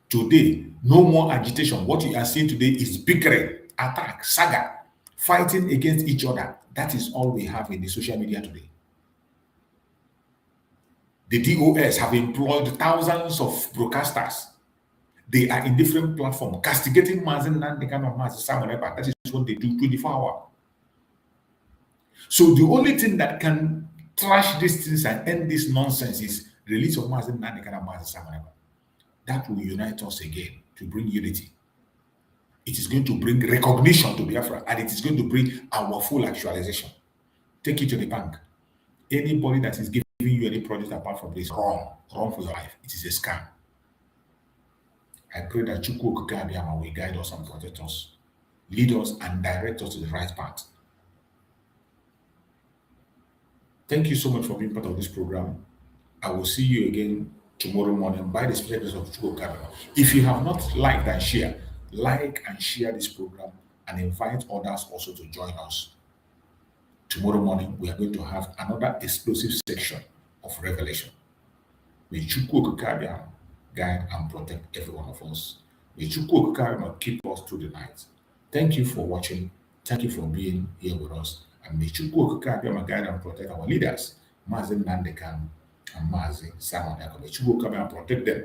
Today, no more agitation. What you are seeing today is bickering, attack, saga, fighting against each other. That is all we have in the social media today. The DOS have employed thousands of broadcasters. They are in different platforms, castigating Mazi Nandekano and Mazi Simon Ekpa. That is what they do 24 hours. So the only thing that can trash these things and end this nonsense is release of Mazi Nandekano and Mazi Simon Ekpa. That will unite us again to bring unity. It is going to bring recognition to Biafra, and it is going to bring our full actualization. Take it to the bank. Anybody that is giving you any project apart from this, wrong for your life. It is a scam. I pray that Chukwu Okike Abiyama will guide us and protect us, lead us and direct us to the right path. Thank you so much for being part of this program. I will see you again tomorrow morning by the special grace of Chukwu Okike Abiyama. If you have not liked and shared, like and share this program and invite others also to join us. Tomorrow morning, we are going to have another explosive section of revelation. May Chukwu Okike Abiyama guide and protect every one of us. May Chukwu Okike Abiyama keep us through the night. Thank you for watching. Thank you for being here with us. And may Chukwu Okike Abiyama guide and protect our leaders, Mazi Nandekano and Mazi Simon Ekpa. May Chukwu Okike Abiyama protect them.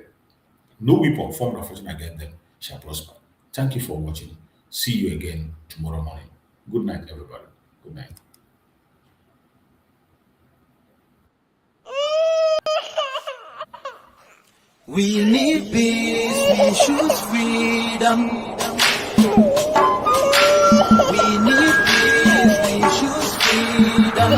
No weapon formed or fashioned against them shall prosper. Thank you for watching. See you again tomorrow morning. Good night, everybody. Good night. We need peace, we choose freedom. We need peace, we choose freedom.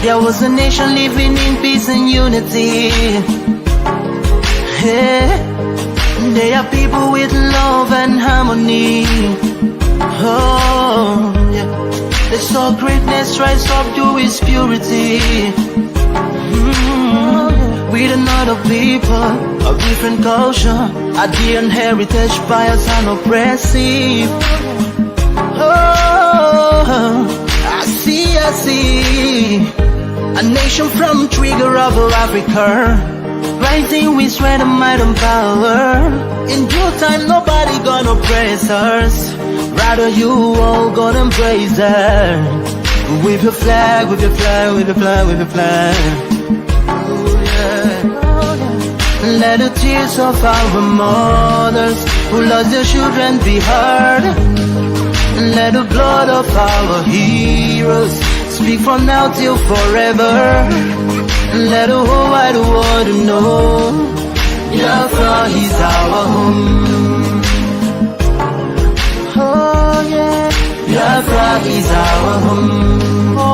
there was a nation living in peace and unity. They are people with love and harmony. Oh, yeah. They saw greatness rise up to its purity. With another people of different culture, Indian heritage, bias and oppressive. Oh, I see a nation from trigger of Africa, rising with strength and might and power. In due time, nobody gonna oppress us. Rather, you all gonna embrace her. With your flag, with your flag, with your flag, with your flag. Oh, yeah. Let the tears of our mothers who lost their children be heard. Let the blood of our heroes speak from now till forever. Let the whole wide world know Biafra is our home. Oh yeah, Biafra is our home. Oh,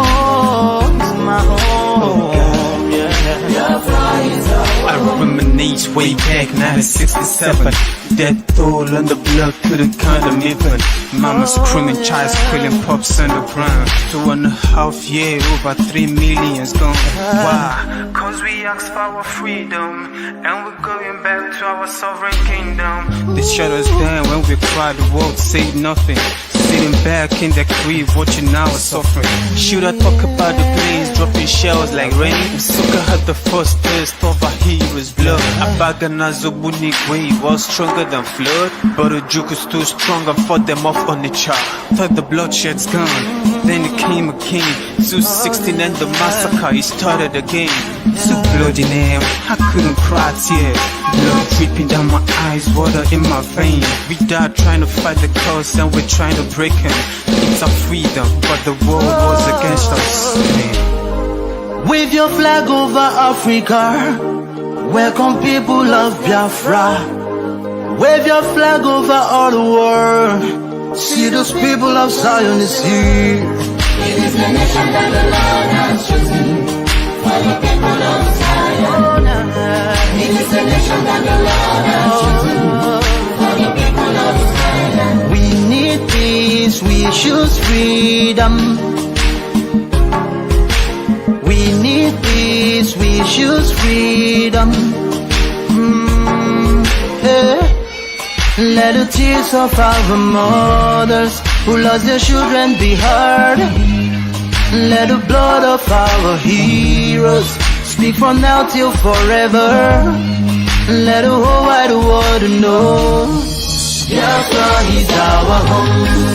it's my home. Yeah, Biafra is our home. I reminisce way back 1967. Death toll on the blood couldn't count them even. Mama screaming, child squealing, pops on the ground. 2.5 years, over 3 million's gone. Why? Cause we asked for our freedom, and we're going back to our sovereign kingdom. They shut us down when we cried, the world said nothing. Sitting back in the crib, watching our suffering. Should I talk about the planes dropping shells like rain? Suka had the first taste of a hero's blood. Abagana Zobunigwe was stronger than flood, but the juke is too strong and fought them off on the chart. Thought the bloodshed's gone, then it came again. 216 and the massacre, it started again. So bloody name, I couldn't cry tears. Blood dripping down my eyes, water in my veins. We died trying to fight the cause and we're trying to break him. It's our freedom, but the world was against us. Wave your flag over Africa. Welcome people of Biafra. Wave your flag over all the world. See those people of Zion is here. It is the nation that the Lord has chosen for the people of Zion. It is the nation that the Lord has chosen for the people of Zion. We need peace, we choose freedom. We need peace, we choose freedom. Let the tears of our mothers who lost their children be heard. Let the blood of our heroes speak from now till forever. Let the whole wide world know Biafra is our home.